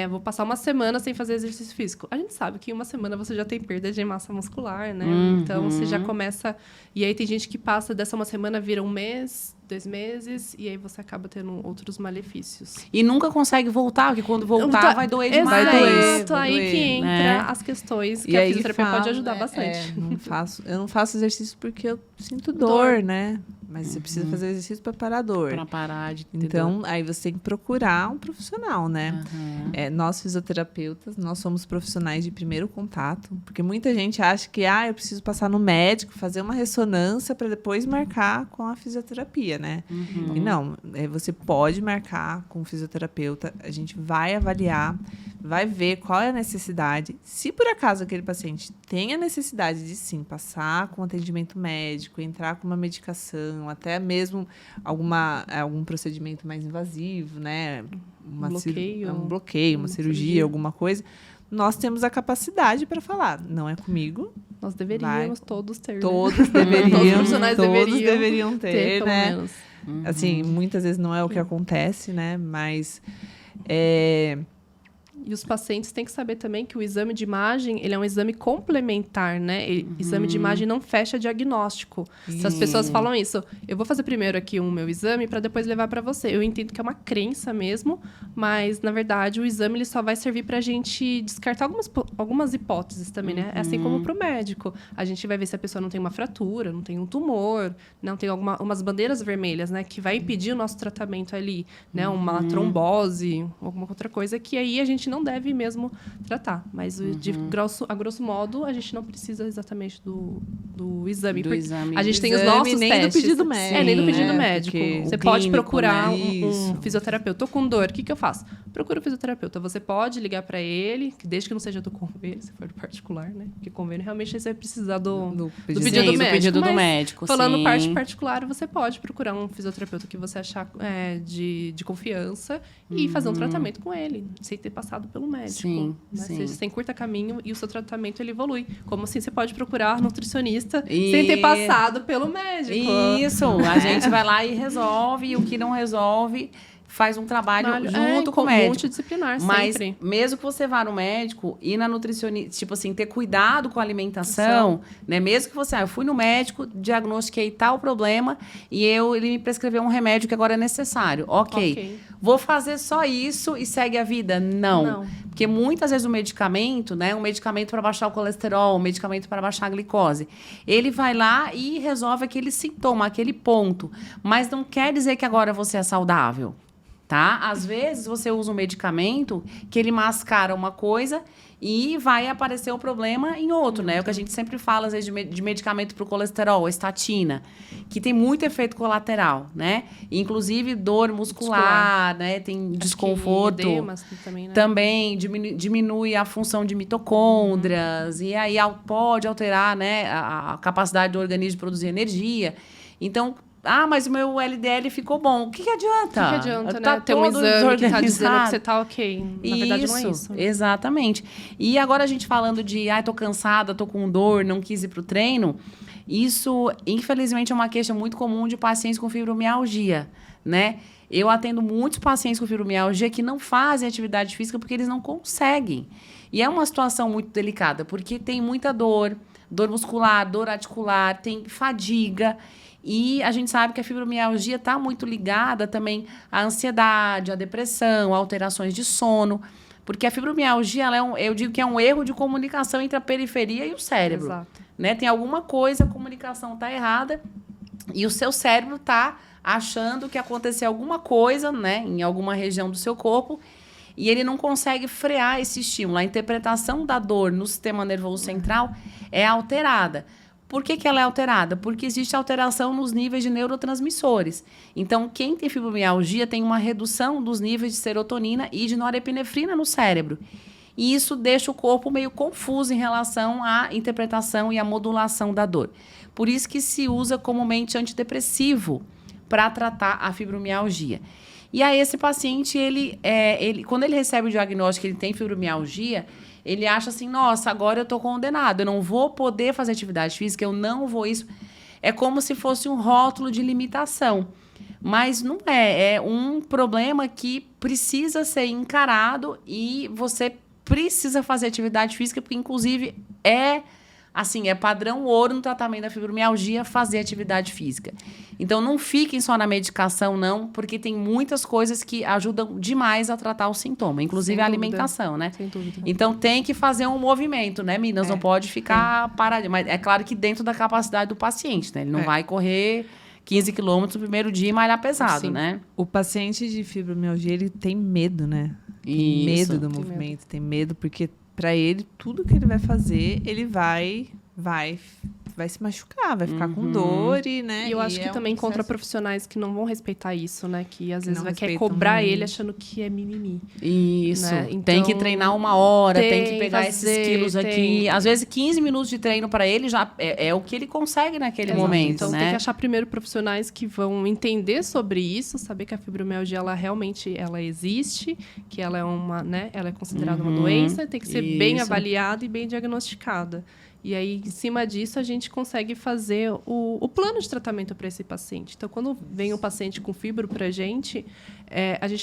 vou passar uma semana sem fazer exercício físico. A gente sabe que em uma semana você já tem perda de massa muscular, né? Então, você já começa... E aí, tem gente que passa dessa uma semana, vira 1 mês, 2 meses, e aí você acaba tendo outros malefícios. E nunca consegue voltar, porque quando voltar vai doer demais. Exato, doer, vai aí doer, que entra né? as questões que E a aí fisioterapia pode fala, ajudar né, bastante. eu não faço exercício porque eu sinto dor, né? mas você precisa fazer exercício para parar a dor. Para parar de ter Então, dor. aí você tem que procurar um profissional, né? Aham. Nós, fisioterapeutas, nós somos profissionais de primeiro contato, porque muita gente acha que, eu preciso passar no médico, fazer uma ressonância para depois marcar com a fisioterapia, né? E não, você pode marcar com o fisioterapeuta, a gente vai avaliar, vai ver qual é a necessidade. Se por acaso aquele paciente tem a necessidade de sim passar com atendimento médico, entrar com uma medicação, até mesmo algum procedimento mais invasivo, né? Um bloqueio, uma cirurgia, alguma coisa, nós temos a capacidade para falar, não é comigo. Nós deveríamos todos ter. Todos deveriam, Todos os profissionais deveriam ter, pelo né? menos. Assim, muitas vezes não é o que acontece, né? Mas E os pacientes têm que saber também que o exame de imagem, ele é um exame complementar, né? Exame de imagem não fecha diagnóstico. Se as pessoas falam isso, eu vou fazer primeiro aqui o meu exame para depois levar para você. Eu entendo que é uma crença mesmo, mas, na verdade, o exame ele só vai servir para a gente descartar algumas hipóteses também, né? É assim como para o médico. A gente vai ver se a pessoa não tem uma fratura, não tem um tumor, não tem umas bandeiras vermelhas, né? Que vai impedir o nosso tratamento ali, né? Uma trombose, alguma outra coisa que aí a gente não deve mesmo tratar. Mas, a grosso modo, a gente não precisa exatamente do exame. Do exame. A gente tem os Exame, nossos nem testes. do pedido médico. Nem do pedido né? médico. Porque Você o pode clínico, procurar né? um fisioterapeuta. Tô com dor, o que eu faço? Procura o fisioterapeuta. Você pode ligar para ele, desde que não seja do convênio, se for do particular, né? Porque convênio, realmente, você vai precisar do pedido Sim, médico. do pedido do Mas, médico, falando sim. parte particular, você pode procurar um fisioterapeuta que você achar de confiança e fazer um tratamento com ele, sem ter passado pelo médico. Sim, Né? sim. Você tem curta caminho e o seu tratamento ele evolui. Como assim você pode procurar nutricionista sem ter passado pelo médico? Isso, a gente vai lá e resolve, e o que não resolve faz um trabalho junto com o médico. Multidisciplinar, Mas sempre. mesmo que você vá no médico e na nutricionista, tipo assim, ter cuidado com a alimentação, né? Mesmo que você, eu fui no médico, diagnostiquei tal problema e ele me prescreveu um remédio que agora é necessário. Ok. Vou fazer só isso e segue a vida? Não. Porque muitas vezes o medicamento, né? Um medicamento para baixar o colesterol, um medicamento para baixar a glicose, ele vai lá e resolve aquele sintoma, aquele ponto. Mas não quer dizer que agora você é saudável. Tá? Às vezes você usa um medicamento que ele mascara uma coisa e vai aparecer o problema em outro, né? É o que a gente sempre fala, às vezes, de medicamento para o colesterol, a estatina, que tem muito efeito colateral, né? Inclusive dor muscular, né? Tem desconforto. Edemas também, né? Também diminui a função de mitocôndrias e aí pode alterar, né, a capacidade do organismo de produzir energia. Então, mas o meu LDL ficou bom. O que adianta? O que adianta, Tá né? Ter um todo exame que tá dizendo que desorganizado. você tá ok. Na verdade, não é isso. Exatamente. E agora a gente falando de, tô cansada, tô com dor, não quis ir pro treino. Isso, infelizmente, é uma queixa muito comum de pacientes com fibromialgia, né? Eu atendo muitos pacientes com fibromialgia que não fazem atividade física porque eles não conseguem. E é uma situação muito delicada, porque tem muita dor muscular, dor articular, tem fadiga. E a gente sabe que a fibromialgia está muito ligada também à ansiedade, à depressão, a alterações de sono. Porque a fibromialgia, eu digo que é um erro de comunicação entre a periferia e o cérebro. Exato. Né? Tem alguma coisa, a comunicação está errada e o seu cérebro está achando que aconteceu alguma coisa, né, em alguma região do seu corpo e ele não consegue frear esse estímulo. A interpretação da dor no sistema nervoso central é alterada. Por que ela é alterada? Porque existe alteração nos níveis de neurotransmissores. Então, quem tem fibromialgia tem uma redução dos níveis de serotonina e de norepinefrina no cérebro. E isso deixa o corpo meio confuso em relação à interpretação e à modulação da dor. Por isso que se usa comumente antidepressivo para tratar a fibromialgia. E aí esse paciente, quando ele recebe o diagnóstico que ele tem fibromialgia, ele acha assim, nossa, agora eu tô condenado, eu não vou poder fazer atividade física, eu não vou isso. É como se fosse um rótulo de limitação. Mas não é. É um problema que precisa ser encarado e você precisa fazer atividade física, porque, inclusive, é padrão ouro no tratamento da fibromialgia fazer atividade física. Então, não fiquem só na medicação, não, porque tem muitas coisas que ajudam demais a tratar o sintoma, inclusive a alimentação, né? Sem dúvida. Então, tem que fazer um movimento, né, meninas? Não pode ficar parado. Mas é claro que dentro da capacidade do paciente, né? Ele não vai correr 15 quilômetros no primeiro dia e malhar pesado, Sim. né? O paciente de fibromialgia, ele tem medo, né? Tem Isso. medo do movimento, tem medo, porque para ele, tudo que ele vai fazer, ele vai se machucar, vai ficar com dor e, né? E eu acho que é um também contra processo profissionais que não vão respeitar isso, né? Que às vezes não vai querer respeitam cobrar muito. ele achando que é mimimi. Isso. Né? Tem que Então, treinar 1 hora, tem que tem pegar fazer, esses quilos aqui. tem. Às vezes, 15 minutos de treino para ele já é o que ele consegue naquele Exato. momento, Então né? tem que achar primeiro profissionais que vão entender sobre isso, saber que a fibromialgia ela realmente existe, que ela é ela é considerada uma doença, tem que ser bem Isso. avaliada e bem diagnosticada. E aí, em cima disso, a gente consegue fazer o plano de tratamento para esse paciente. Então, quando vem um paciente com fibro para a gente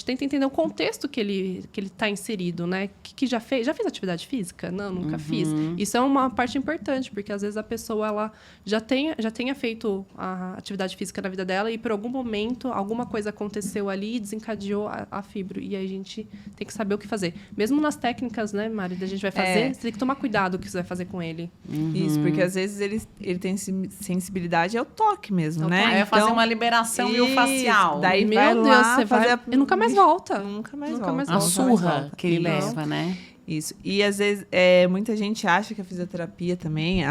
tenta entender o contexto que ele está inserido, né? Que já fez atividade física? Não, nunca fiz. Isso é uma parte importante, porque às vezes a pessoa ela já tenha feito a atividade física na vida dela e por algum momento alguma coisa aconteceu ali e desencadeou a fibro. E aí a gente tem que saber o que fazer. Mesmo nas técnicas, né, Mari, a gente vai fazer, você tem que tomar cuidado o que você vai fazer com ele. Isso, porque às vezes ele tem sensibilidade ao toque mesmo, né? Aí vai fazer uma liberação miofascial. Daí Meu vai Deus, lá você fazer vai... E nunca mais volta. Nunca mais Nunca volta. mais A volta. surra que ele Isso. leva, né? Isso. E às vezes muita gente acha que a fisioterapia também,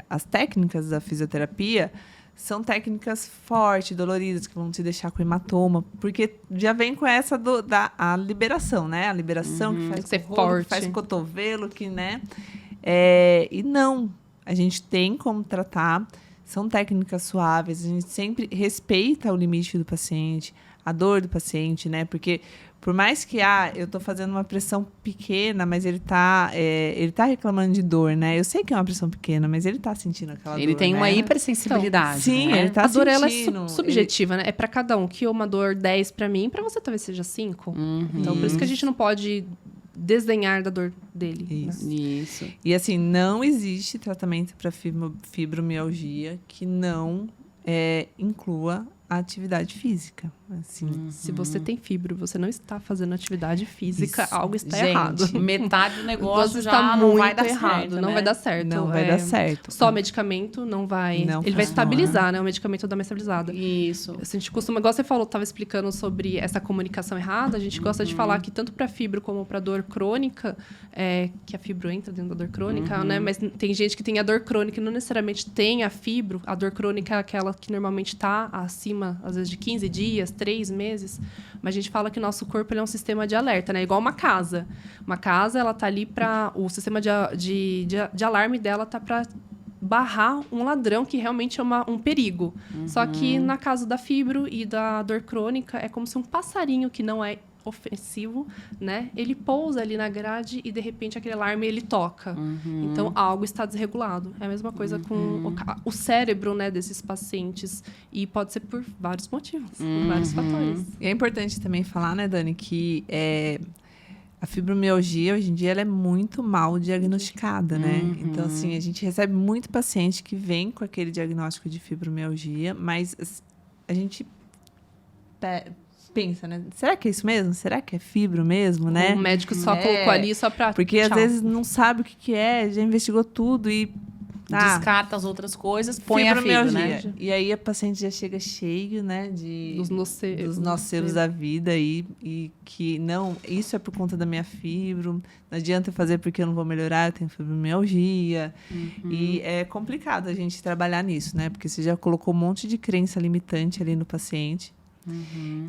as técnicas da fisioterapia são técnicas fortes, doloridas, que vão te deixar com hematoma, porque já vem com essa a liberação, né? A liberação que faz Tem que ser com o rodo, forte. que faz com o cotovelo, que, né? E não, a gente tem como tratar, são técnicas suaves, a gente sempre respeita o limite do paciente, a dor do paciente, né? Porque por mais que eu tô fazendo uma pressão pequena, mas ele tá reclamando de dor, né? Eu sei que é uma pressão pequena, mas ele tá sentindo aquela dor. Ele tem uma né? hipersensibilidade. Sim, né? ele tá A dor ela é sentindo. subjetiva, né? É para cada um. Que uma dor 10 para mim, para você talvez seja 5. Então, por isso que a gente não pode desdenhar da dor dele. Isso. Né? Isso. E assim, não existe tratamento para fibromialgia que não inclua a atividade física. Assim. Se você tem fibro, você não está fazendo atividade física, Isso. algo está Gente, errado. metade do negócio Você já está não muito vai dar errado, certo, não né? vai dar certo. Não vai dar certo. Só medicamento não vai. Não ele vai funciona. estabilizar, né? O medicamento dá uma estabilizada. Isso. A gente costuma, igual você falou, estava explicando sobre essa comunicação errada, a gente gosta de falar que tanto para fibro como para dor crônica, que a fibro entra dentro da dor crônica, né? Mas tem gente que tem a dor crônica e não necessariamente tem a fibro. A dor crônica é aquela que normalmente está acima, às vezes, de 15 dias, 3 meses. Mas a gente fala que o nosso corpo ele é um sistema de alerta, né? Igual uma casa. Uma casa, ela tá ali para... O sistema de alarme dela tá para barrar um ladrão que realmente é um perigo. Só que na caso da fibro e da dor crônica, é como se um passarinho que não é ofensivo, né? Ele pousa ali na grade e, de repente, aquele alarme, ele toca. Então, algo está desregulado. É a mesma coisa com o cérebro, né, desses pacientes. E pode ser por vários motivos, por vários fatores. E é importante também falar, né, Dani, que a fibromialgia, hoje em dia, ela é muito mal diagnosticada, né? Então, assim, a gente recebe muito paciente que vem com aquele diagnóstico de fibromialgia, mas a gente pensa, né? Será que é isso mesmo? Será que é fibro mesmo, né? O médico só colocou ali só pra... Porque, às tchau. vezes, não sabe o que é, já investigou tudo e... Descarta as outras coisas, põe a fibro, fibromialgia. né? E aí a paciente já chega cheio, né, Dos dos nocebos da vida e que não, isso é por conta da minha fibro, não adianta fazer porque eu não vou melhorar, eu tenho fibromialgia. E é complicado a gente trabalhar nisso, né? Porque você já colocou um monte de crença limitante ali no paciente.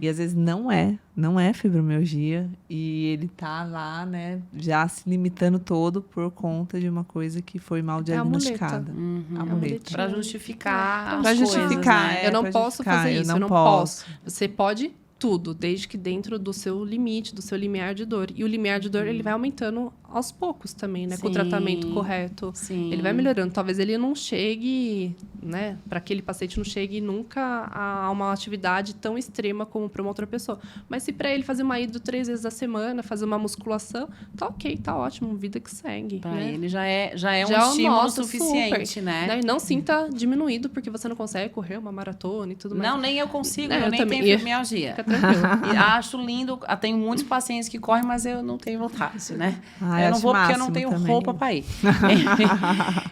E às vezes não é fibromialgia e ele tá lá, né, já se limitando todo por conta de uma coisa que foi mal diagnosticada. A muleta. Pra justificar Pra as justificar, coisas, né? Eu não pra posso justificar, fazer eu isso, não eu não posso. posso. Você pode tudo, desde que dentro do seu limite, do seu limiar de dor. E o limiar de dor, ele vai aumentando aos poucos também, né? Com o Sim. tratamento correto. Sim. Ele vai melhorando. Talvez ele não chegue, né? Para aquele paciente não chegue nunca a uma atividade tão extrema como para uma outra pessoa. Mas se para ele fazer uma hidro 3 vezes a semana, fazer uma musculação, tá ok, tá ótimo, vida que segue. Pra né? ele já é um Já estímulo nossa, suficiente, super, né? E não sinta diminuído porque você não consegue correr uma maratona e tudo mais. Não, nem eu consigo, É, eu eu nem também. tenho fibromialgia. Fica tranquilo. E acho lindo, tenho muitos pacientes que correm, mas eu não tenho vontade, né? Eu não acho vou porque eu não máximo tenho também. roupa para ir.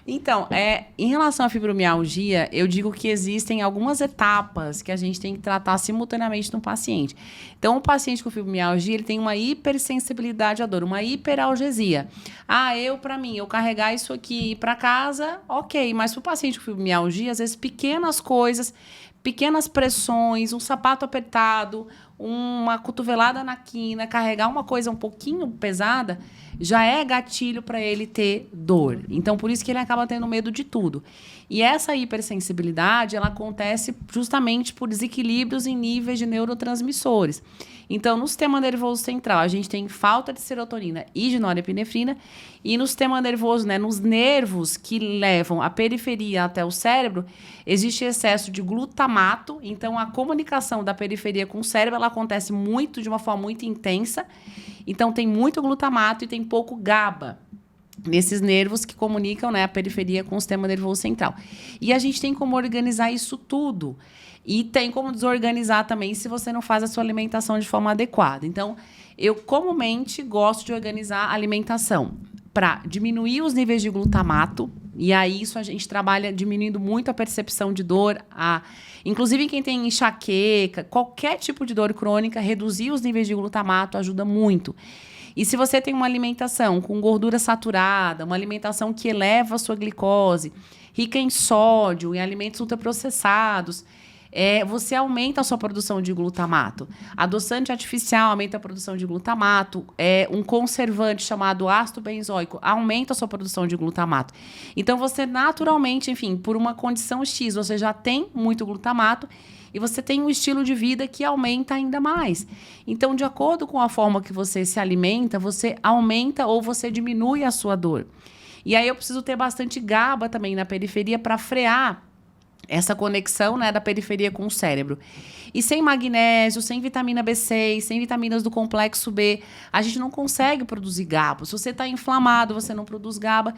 Então, em relação à fibromialgia, eu digo que existem algumas etapas que a gente tem que tratar simultaneamente no paciente. Então, o paciente com fibromialgia, ele tem uma hipersensibilidade à dor, uma hiperalgesia. Para mim, eu carregar isso aqui e ir para casa, ok. Mas para o paciente com fibromialgia, às vezes pequenas coisas, pequenas pressões, um sapato apertado, uma cotovelada na quina, carregar uma coisa um pouquinho pesada, já é gatilho para ele ter dor. Então, por isso que ele acaba tendo medo de tudo. E essa hipersensibilidade, ela acontece justamente por desequilíbrios em níveis de neurotransmissores. Então, no sistema nervoso central, a gente tem falta de serotonina e de norepinefrina. E no sistema nervoso, né, nos nervos que levam a periferia até o cérebro, existe excesso de glutamato. Então, a comunicação da periferia com o cérebro, ela acontece de uma forma muito intensa. Então, tem muito glutamato e tem pouco GABA nesses nervos que comunicam, né, a periferia com o sistema nervoso central. E a gente tem como organizar isso tudo. E tem como desorganizar também se você não faz a sua alimentação de forma adequada. Então, eu comumente gosto de organizar a alimentação para diminuir os níveis de glutamato. E aí, isso a gente trabalha diminuindo muito a percepção de dor. Inclusive, quem tem enxaqueca, qualquer tipo de dor crônica, reduzir os níveis de glutamato ajuda muito. E se você tem uma alimentação com gordura saturada, uma alimentação que eleva a sua glicose, rica em sódio, em alimentos ultraprocessados, você aumenta a sua produção de glutamato. Adoçante artificial aumenta a produção de glutamato. Um conservante chamado ácido benzoico aumenta a sua produção de glutamato. Então, você naturalmente, enfim, por uma condição X, você já tem muito glutamato e você tem um estilo de vida que aumenta ainda mais. Então, de acordo com a forma que você se alimenta, você aumenta ou você diminui a sua dor. E aí eu preciso ter bastante GABA também na periferia para frear essa conexão, né, da periferia com o cérebro. E sem magnésio, sem vitamina B6, sem vitaminas do complexo B, a gente não consegue produzir GABA. Se você está inflamado, você não produz GABA.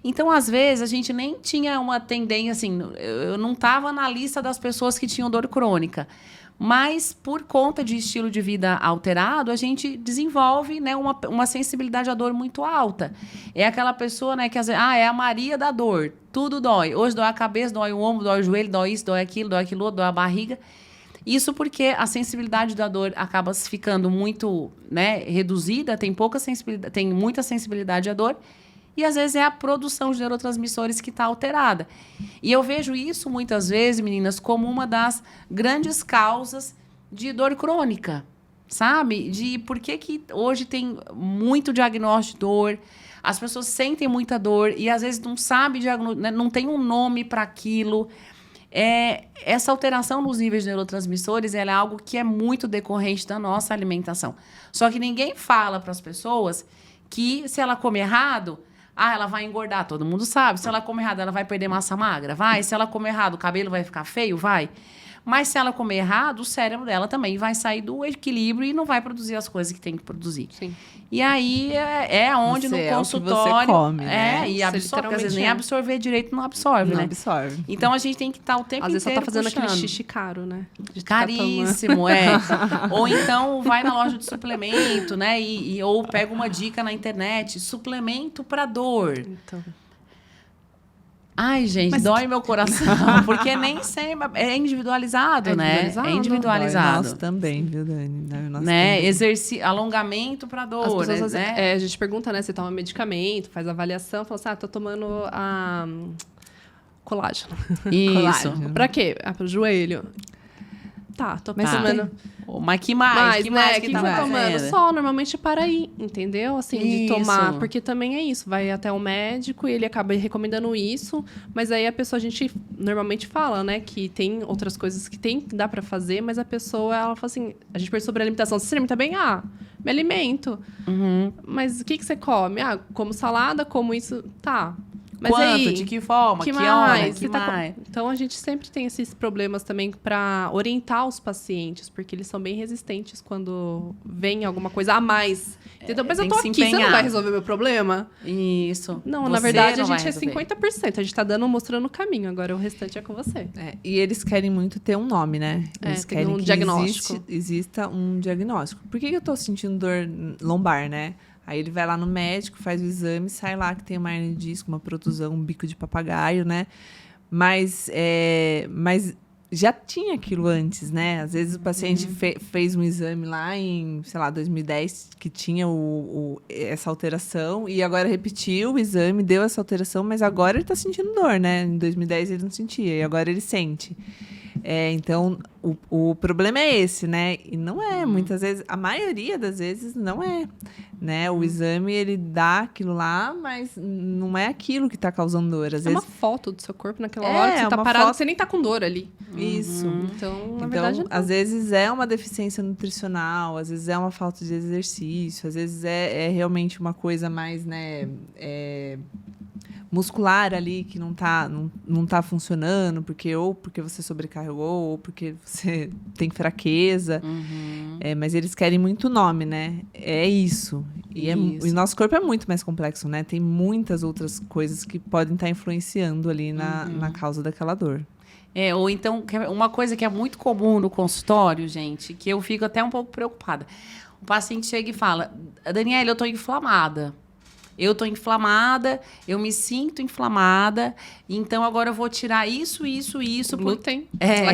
Então, às vezes, a gente nem tinha uma tendência, assim, eu não estava na lista das pessoas que tinham dor crônica. Mas, por conta de estilo de vida alterado, a gente desenvolve, né, uma sensibilidade à dor muito alta. É aquela pessoa, né, que às vezes, é a Maria da dor, tudo dói. Hoje dói a cabeça, dói o ombro, dói o joelho, dói isso, dói aquilo outro, dói a barriga. Isso porque a sensibilidade da dor acaba ficando muito, né, reduzida, tem muita sensibilidade à dor. E, às vezes, é a produção de neurotransmissores que está alterada. E eu vejo isso, muitas vezes, meninas, como uma das grandes causas de dor crônica, sabe? De por que hoje tem muito diagnóstico de dor, as pessoas sentem muita dor e, às vezes, não sabem, não tem um nome para aquilo. Essa alteração nos níveis de neurotransmissores ela é algo que é muito decorrente da nossa alimentação. Só que ninguém fala para as pessoas que, se ela comer errado, ela vai engordar, todo mundo sabe. Se ela comer errado, ela vai perder massa magra? Vai. Se ela comer errado, o cabelo vai ficar feio? Vai. Mas se ela comer errado, o cérebro dela também vai sair do equilíbrio e não vai produzir as coisas que tem que produzir. Sim. E aí onde no consultório... você come, né? E absorve, porque às vezes nem absorver direito não absorve, né? Absorve. Então, a gente tem que estar o tempo inteiro inteiro Às vezes só tá fazendo puxando. aquele xixi caro, né? Caríssimo, Ou então, vai na loja de suplemento, né? Ou pega uma dica na internet, suplemento para dor. Então... Ai, gente, dói meu coração, porque nem sempre é individualizado, né? É individualizado. Dói nosso também, viu, Dani? Dói nosso né? também. Alongamento para dor, as pessoas, né? A gente pergunta, né? Você toma medicamento, faz avaliação, fala assim, tô tomando colágeno. Isso. Colágeno. Pra quê? Pro joelho. Tá, tô tomando... Mas que mais? Que mais que tá tomando? Só, normalmente para aí, entendeu? Assim, de tomar. Porque também é isso. Vai até o médico e ele acaba recomendando isso. Mas aí a pessoa, a gente normalmente fala, né? Que tem outras coisas que dá pra fazer. Mas a pessoa, ela fala assim... A gente pergunta sobre a alimentação. Você se alimenta bem? Me alimento. Uhum. Mas o que você come? Como salada, como isso... Tá. Mas quanto? aí, de que forma? Que mais? Que mais? Então, a gente sempre tem esses problemas também para orientar os pacientes, porque eles são bem resistentes quando vem alguma coisa a mais. Então, mas eu tô aqui, você não vai resolver meu problema? Isso. Não, na verdade, a gente é 50%. A gente tá mostrando o caminho, agora o restante é com você. E eles querem muito ter um nome, né? Eles querem um que diagnóstico. exista um diagnóstico. Por que eu tô sentindo dor lombar, né? Aí ele vai lá no médico, faz o exame, sai lá que tem uma hernia de disco, uma protusão, um bico de papagaio, né? Mas já tinha aquilo antes, né? Às vezes o paciente fez um exame lá em, sei lá, 2010, que tinha essa alteração, e agora repetiu o exame, deu essa alteração, mas agora ele está sentindo dor, né? Em 2010 ele não sentia, e agora ele sente. Então, o problema é esse, né? E não é, muitas vezes, a maioria das vezes não é, né? O exame, ele dá aquilo lá, mas não é aquilo que está causando dor. Às vezes... uma foto do seu corpo naquela hora que você tá parado, você nem tá com dor ali. Isso. Então, na verdade... Não. Às vezes é uma deficiência nutricional, às vezes é uma falta de exercício, às vezes é realmente uma coisa mais, né... muscular ali que não tá funcionando, porque você sobrecarregou, ou porque você tem fraqueza. Mas eles querem muito nome, né? É isso. E o nosso corpo é muito mais complexo, né? Tem muitas outras coisas que podem estar influenciando ali na causa daquela dor. Ou então, uma coisa que é muito comum no consultório, gente, que eu fico até um pouco preocupada. O paciente chega e fala, Daniela, eu tô inflamada. Eu me sinto inflamada, então agora eu vou tirar isso. Glúten.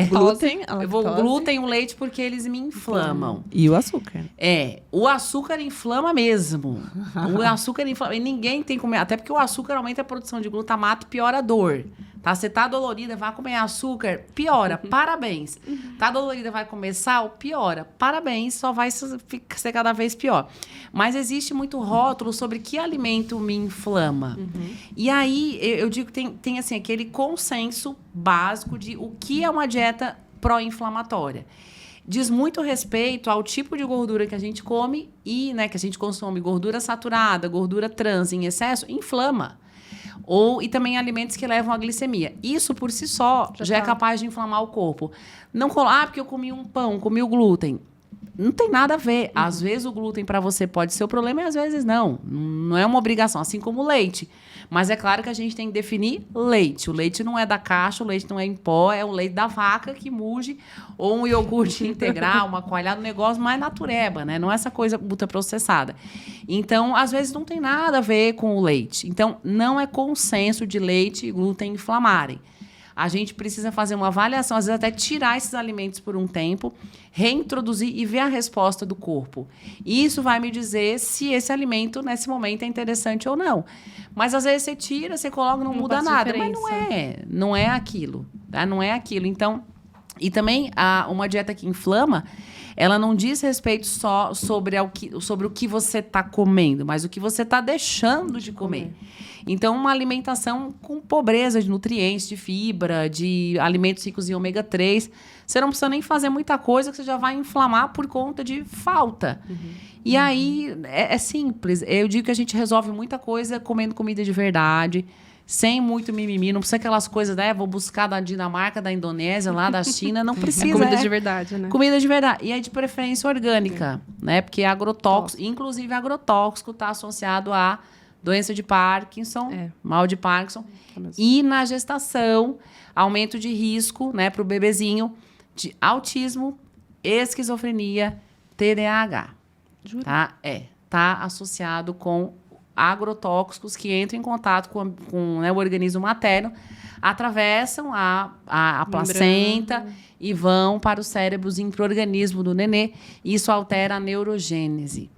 Glúten, eu vou glúten e o leite porque eles me inflamam. E o açúcar. O açúcar inflama mesmo. O açúcar inflama. E ninguém tem que comer, até porque o açúcar aumenta a produção de glutamato e piora a dor. Tá? Você tá dolorida, vai comer açúcar, piora, parabéns. Tá dolorida, vai comer sal, piora, parabéns, só vai ser cada vez pior. Mas existe muito rótulo sobre que alimento me inflama. E aí, eu digo que tem assim, aquele consenso básico de o que é uma dieta pró-inflamatória. Diz muito respeito ao tipo de gordura que a gente come e, né, que a gente consome gordura saturada, gordura trans em excesso, inflama. E também alimentos que levam à glicemia. Isso, por si só, já é capaz de inflamar o corpo. Não porque eu comi um pão, comi o glúten. Não tem nada a ver. Às vezes o glúten para você pode ser o problema e às vezes não. Não é uma obrigação, assim como o leite. Mas é claro que a gente tem que definir leite. O leite não é da caixa, o leite não é em pó, é o leite da vaca que muge, ou um iogurte integral, uma coalhada, um negócio mais natureba, né? Não é essa coisa ultraprocessada. Então, às vezes não tem nada a ver com o leite. Então, não é consenso de leite e glúten inflamarem. A gente precisa fazer uma avaliação, às vezes até tirar esses alimentos por um tempo, reintroduzir e ver a resposta do corpo. Isso vai me dizer se esse alimento, nesse momento, é interessante ou não. Mas, às vezes, você tira, você coloca, não muda nada. Mas não é aquilo. Tá? Não é aquilo. Então, e também, uma dieta que inflama, ela não diz respeito só sobre o que você está comendo, mas o que você está deixando de comer. Então, uma alimentação com pobreza de nutrientes, de fibra, de alimentos ricos em ômega 3. Você não precisa nem fazer muita coisa que você já vai inflamar por conta de falta. E aí, é simples. Eu digo que a gente resolve muita coisa comendo comida de verdade, sem muito mimimi. Não precisa aquelas coisas, né? Vou buscar da Dinamarca, da Indonésia, lá da China. Não precisa. Comida de verdade, né? Comida de verdade. E aí, de preferência orgânica, né? Porque agrotóxico, inclusive agrotóxico, está associado a doença de Parkinson, mal de Parkinson. E na gestação, aumento de risco, né, para o bebezinho de autismo, esquizofrenia, TDAH. Jura? Tá? Tá associado com agrotóxicos que entram em contato com né, o organismo materno, atravessam a placenta e vão para os cérebros, para o organismo do nenê. E isso altera a neurogênese.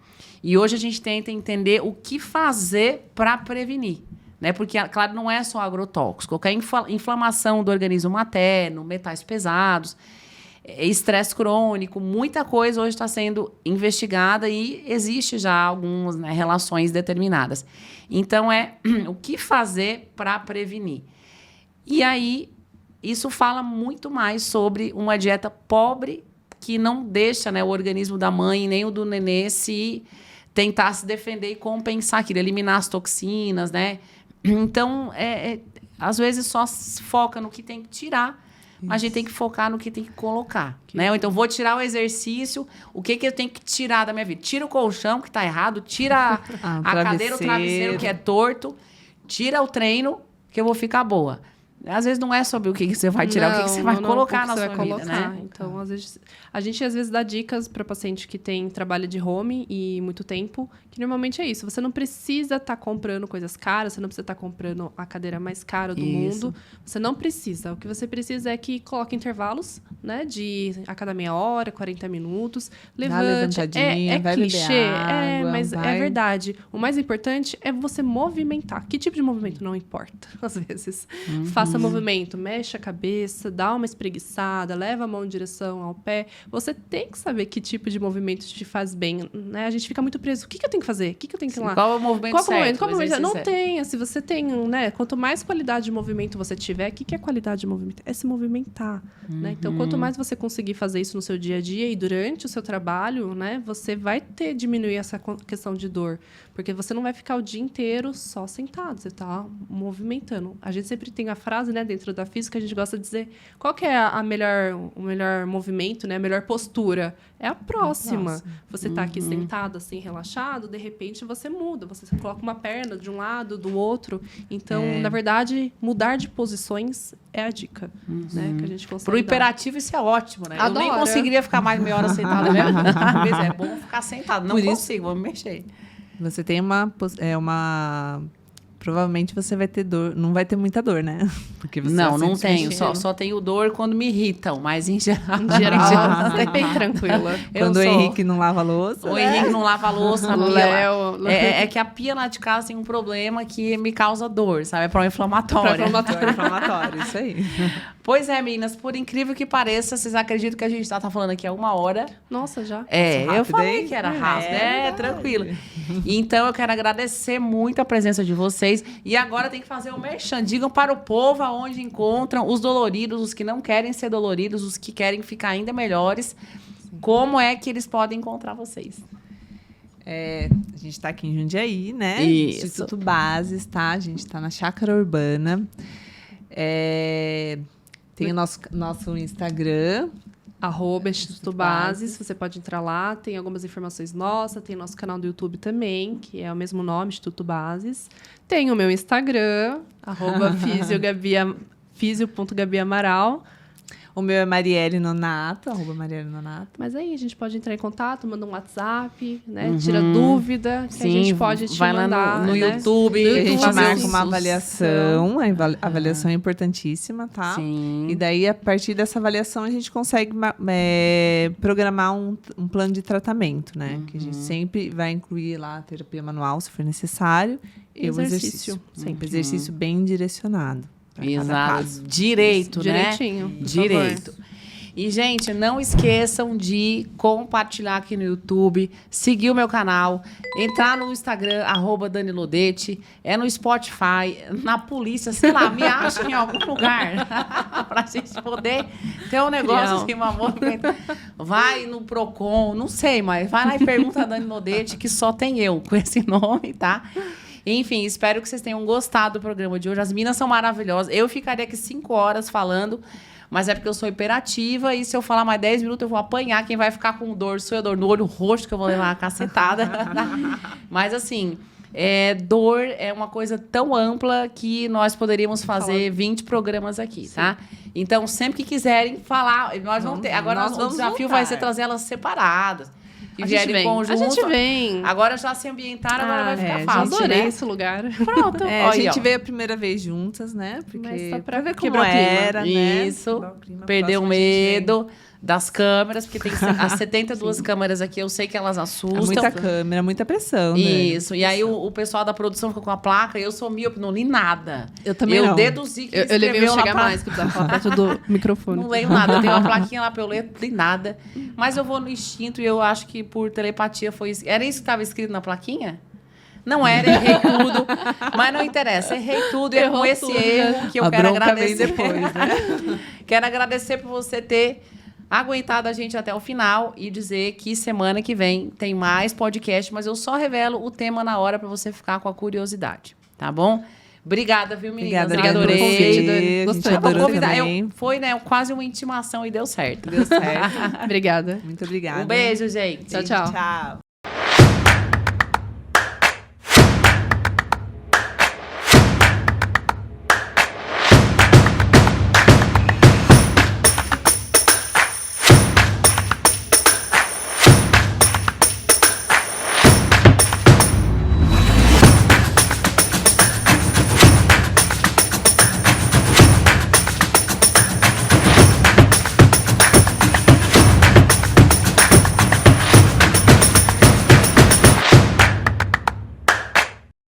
E hoje a gente tenta entender o que fazer para prevenir. Né? Porque, claro, não é só agrotóxico. Qualquer inflamação do organismo materno, metais pesados, estresse crônico, muita coisa hoje está sendo investigada e existe já algumas relações determinadas. Então, o que fazer para prevenir. E aí, isso fala muito mais sobre uma dieta pobre que não deixa, né, o organismo da mãe nem o do nenê tentar se defender e compensar aquilo, eliminar as toxinas, né? Então, às vezes só se foca no que tem que tirar, mas a gente tem que focar no que tem que colocar. Né? Ou então, vou tirar o exercício, o que eu tenho que tirar da minha vida? Tira o colchão, que está errado, tira a cadeira, o travesseiro, que é torto, tira o treino, que eu vou ficar boa. Às vezes não é sobre o que você vai tirar, o que você vai colocar na sua vida, né? Então, às vezes, a gente dá dicas para paciente que tem trabalho de home e muito tempo, que normalmente é isso. Você não precisa estar comprando coisas caras, você não precisa estar comprando a cadeira mais cara do mundo. Você não precisa. O que você precisa é que coloque intervalos, né? De a cada meia hora, 40 minutos. Levante. É clichê, mas é verdade. O mais importante é você movimentar. Que tipo de movimento? Não importa, às vezes. Faça movimento, mexe a cabeça, dá uma espreguiçada, leva a mão em direção ao pé. Você tem que saber que tipo de movimento te faz bem, né? A gente fica muito preso. O que eu tenho que fazer? O que eu tenho que ir lá? Qual é o movimento certo? Qual movimento? Não tem. Se você tem, né? Quanto mais qualidade de movimento você tiver, o que é qualidade de movimento? É se movimentar, né? Então, quanto mais você conseguir fazer isso no seu dia a dia e durante o seu trabalho, né? Você vai diminuir essa questão de dor. Porque você não vai ficar o dia inteiro só sentado. Você está movimentando. A gente sempre tem a frase, né, dentro da física, a gente gosta de dizer qual que é o melhor movimento, né, a melhor postura. É a próxima. Você está aqui sentado, assim, relaxado, de repente você muda. Você coloca uma perna de um lado, do outro. Então, na verdade, mudar de posições é a dica, né, que a gente consegue Pro hiperativo isso é ótimo, né? Adoro. Eu nem conseguiria ficar mais de meia hora sentada mesmo. Às vezes é bom ficar sentado. Não consigo, vou me mexer. Você tem provavelmente você vai ter dor, não vai ter muita dor, né? Porque você não tenho, só tenho dor quando me irritam, mas em geral você é bem tranquila. Quando o Henrique não lava a louça. O Henrique não lava a louça, a Léo. É que a pia lá de casa tem um problema que me causa dor, sabe? É pró-inflamatório. Pró-inflamatório, isso aí. Pois é, meninas, por incrível que pareça, vocês acreditam que a gente tá falando aqui há 1 hora? Nossa, já? Eu falei que era rápido, tranquilo. Então, eu quero agradecer muito a presença de vocês. E agora tem que fazer o merchan. Digam para o povo aonde encontram os doloridos, os que não querem ser doloridos, os que querem ficar ainda melhores. Como é que eles podem encontrar vocês? A gente está aqui em Jundiaí, né? Isso. Instituto Bases, tá? A gente está na Chácara Urbana. Tem o nosso Instagram, @Instituto Bases, você pode entrar lá, tem algumas informações nossas, tem nosso canal do YouTube também, que é o mesmo nome, Instituto Bases. Tem o meu Instagram, @fisio.gabiamaral. O meu é Marielle Nonato, @Marielle Nonato. Mas aí a gente pode entrar em contato, manda um WhatsApp, né? Tira dúvida, que a gente pode te vai mandar. Lá no né? YouTube, A gente marca uma sim. avaliação, a avaliação é importantíssima, tá? Sim. E daí, a partir dessa avaliação, a gente consegue programar um plano de tratamento, né? Que a gente sempre vai incluir lá a terapia manual, se for necessário, e o exercício. Sempre exercício bem direcionado. Exato. Direito, né? Direitinho. Direito. E, gente, não esqueçam de compartilhar aqui no YouTube, seguir o meu canal, entrar no Instagram, @DaniLodete, no Spotify, na polícia, sei lá, me acha em algum lugar pra gente poder ter um negócio assim, uma movimento. Vai no Procon, não sei, mas vai lá e pergunta a Dani Lodete, que só tem eu com esse nome, tá? Enfim, espero que vocês tenham gostado do programa de hoje. As meninas são maravilhosas. Eu ficaria aqui 5 horas falando, mas é porque eu sou hiperativa e se eu falar mais 10 minutos eu vou apanhar. Quem vai ficar com dor sou eu, dor no olho roxo, que eu vou levar uma cacetada. Mas assim, dor é uma coisa tão ampla que nós poderíamos fazer 20 programas aqui, tá? Então, sempre que quiserem falar, nós vamos ter. Agora, o desafio vai ser trazer elas separadas. Que vierem em conjunto. A gente vem. Agora já se ambientaram, agora vai ficar fácil. Adorei né? esse lugar. Pronto. A gente veio a primeira vez juntas, né? Mas só pra ver como quebrar o clima. era, né? Isso. Perder o medo das câmeras, porque tem as 72 câmeras aqui, eu sei que elas assustam. Muita câmera, muita pressão, né? Isso. E aí o pessoal da produção ficou com a placa, eu sou míope, não li nada. Eu também não. Eu deduzi que eu levei escreveu chegar mais, que eu precisava falar perto do microfone. Não leio nada. Eu tenho uma plaquinha lá pra eu ler, não li nada. Mas eu vou no instinto e eu acho que por telepatia foi isso. Era isso que estava escrito na plaquinha? Não era, errei tudo. Mas não interessa, errei tudo. E com esse erro que eu quero agradecer. Depois, né? Quero agradecer por você ter aguentado a gente até o final e dizer que semana que vem tem mais podcast, mas eu só revelo o tema na hora para você ficar com a curiosidade, tá bom? Obrigada, viu, meninas? Obrigada, adorei. Gostei. Foi, né, quase uma intimação e deu certo. Deu certo. Obrigada. Muito obrigada. Um beijo, gente. Tchau, tchau. Tchau.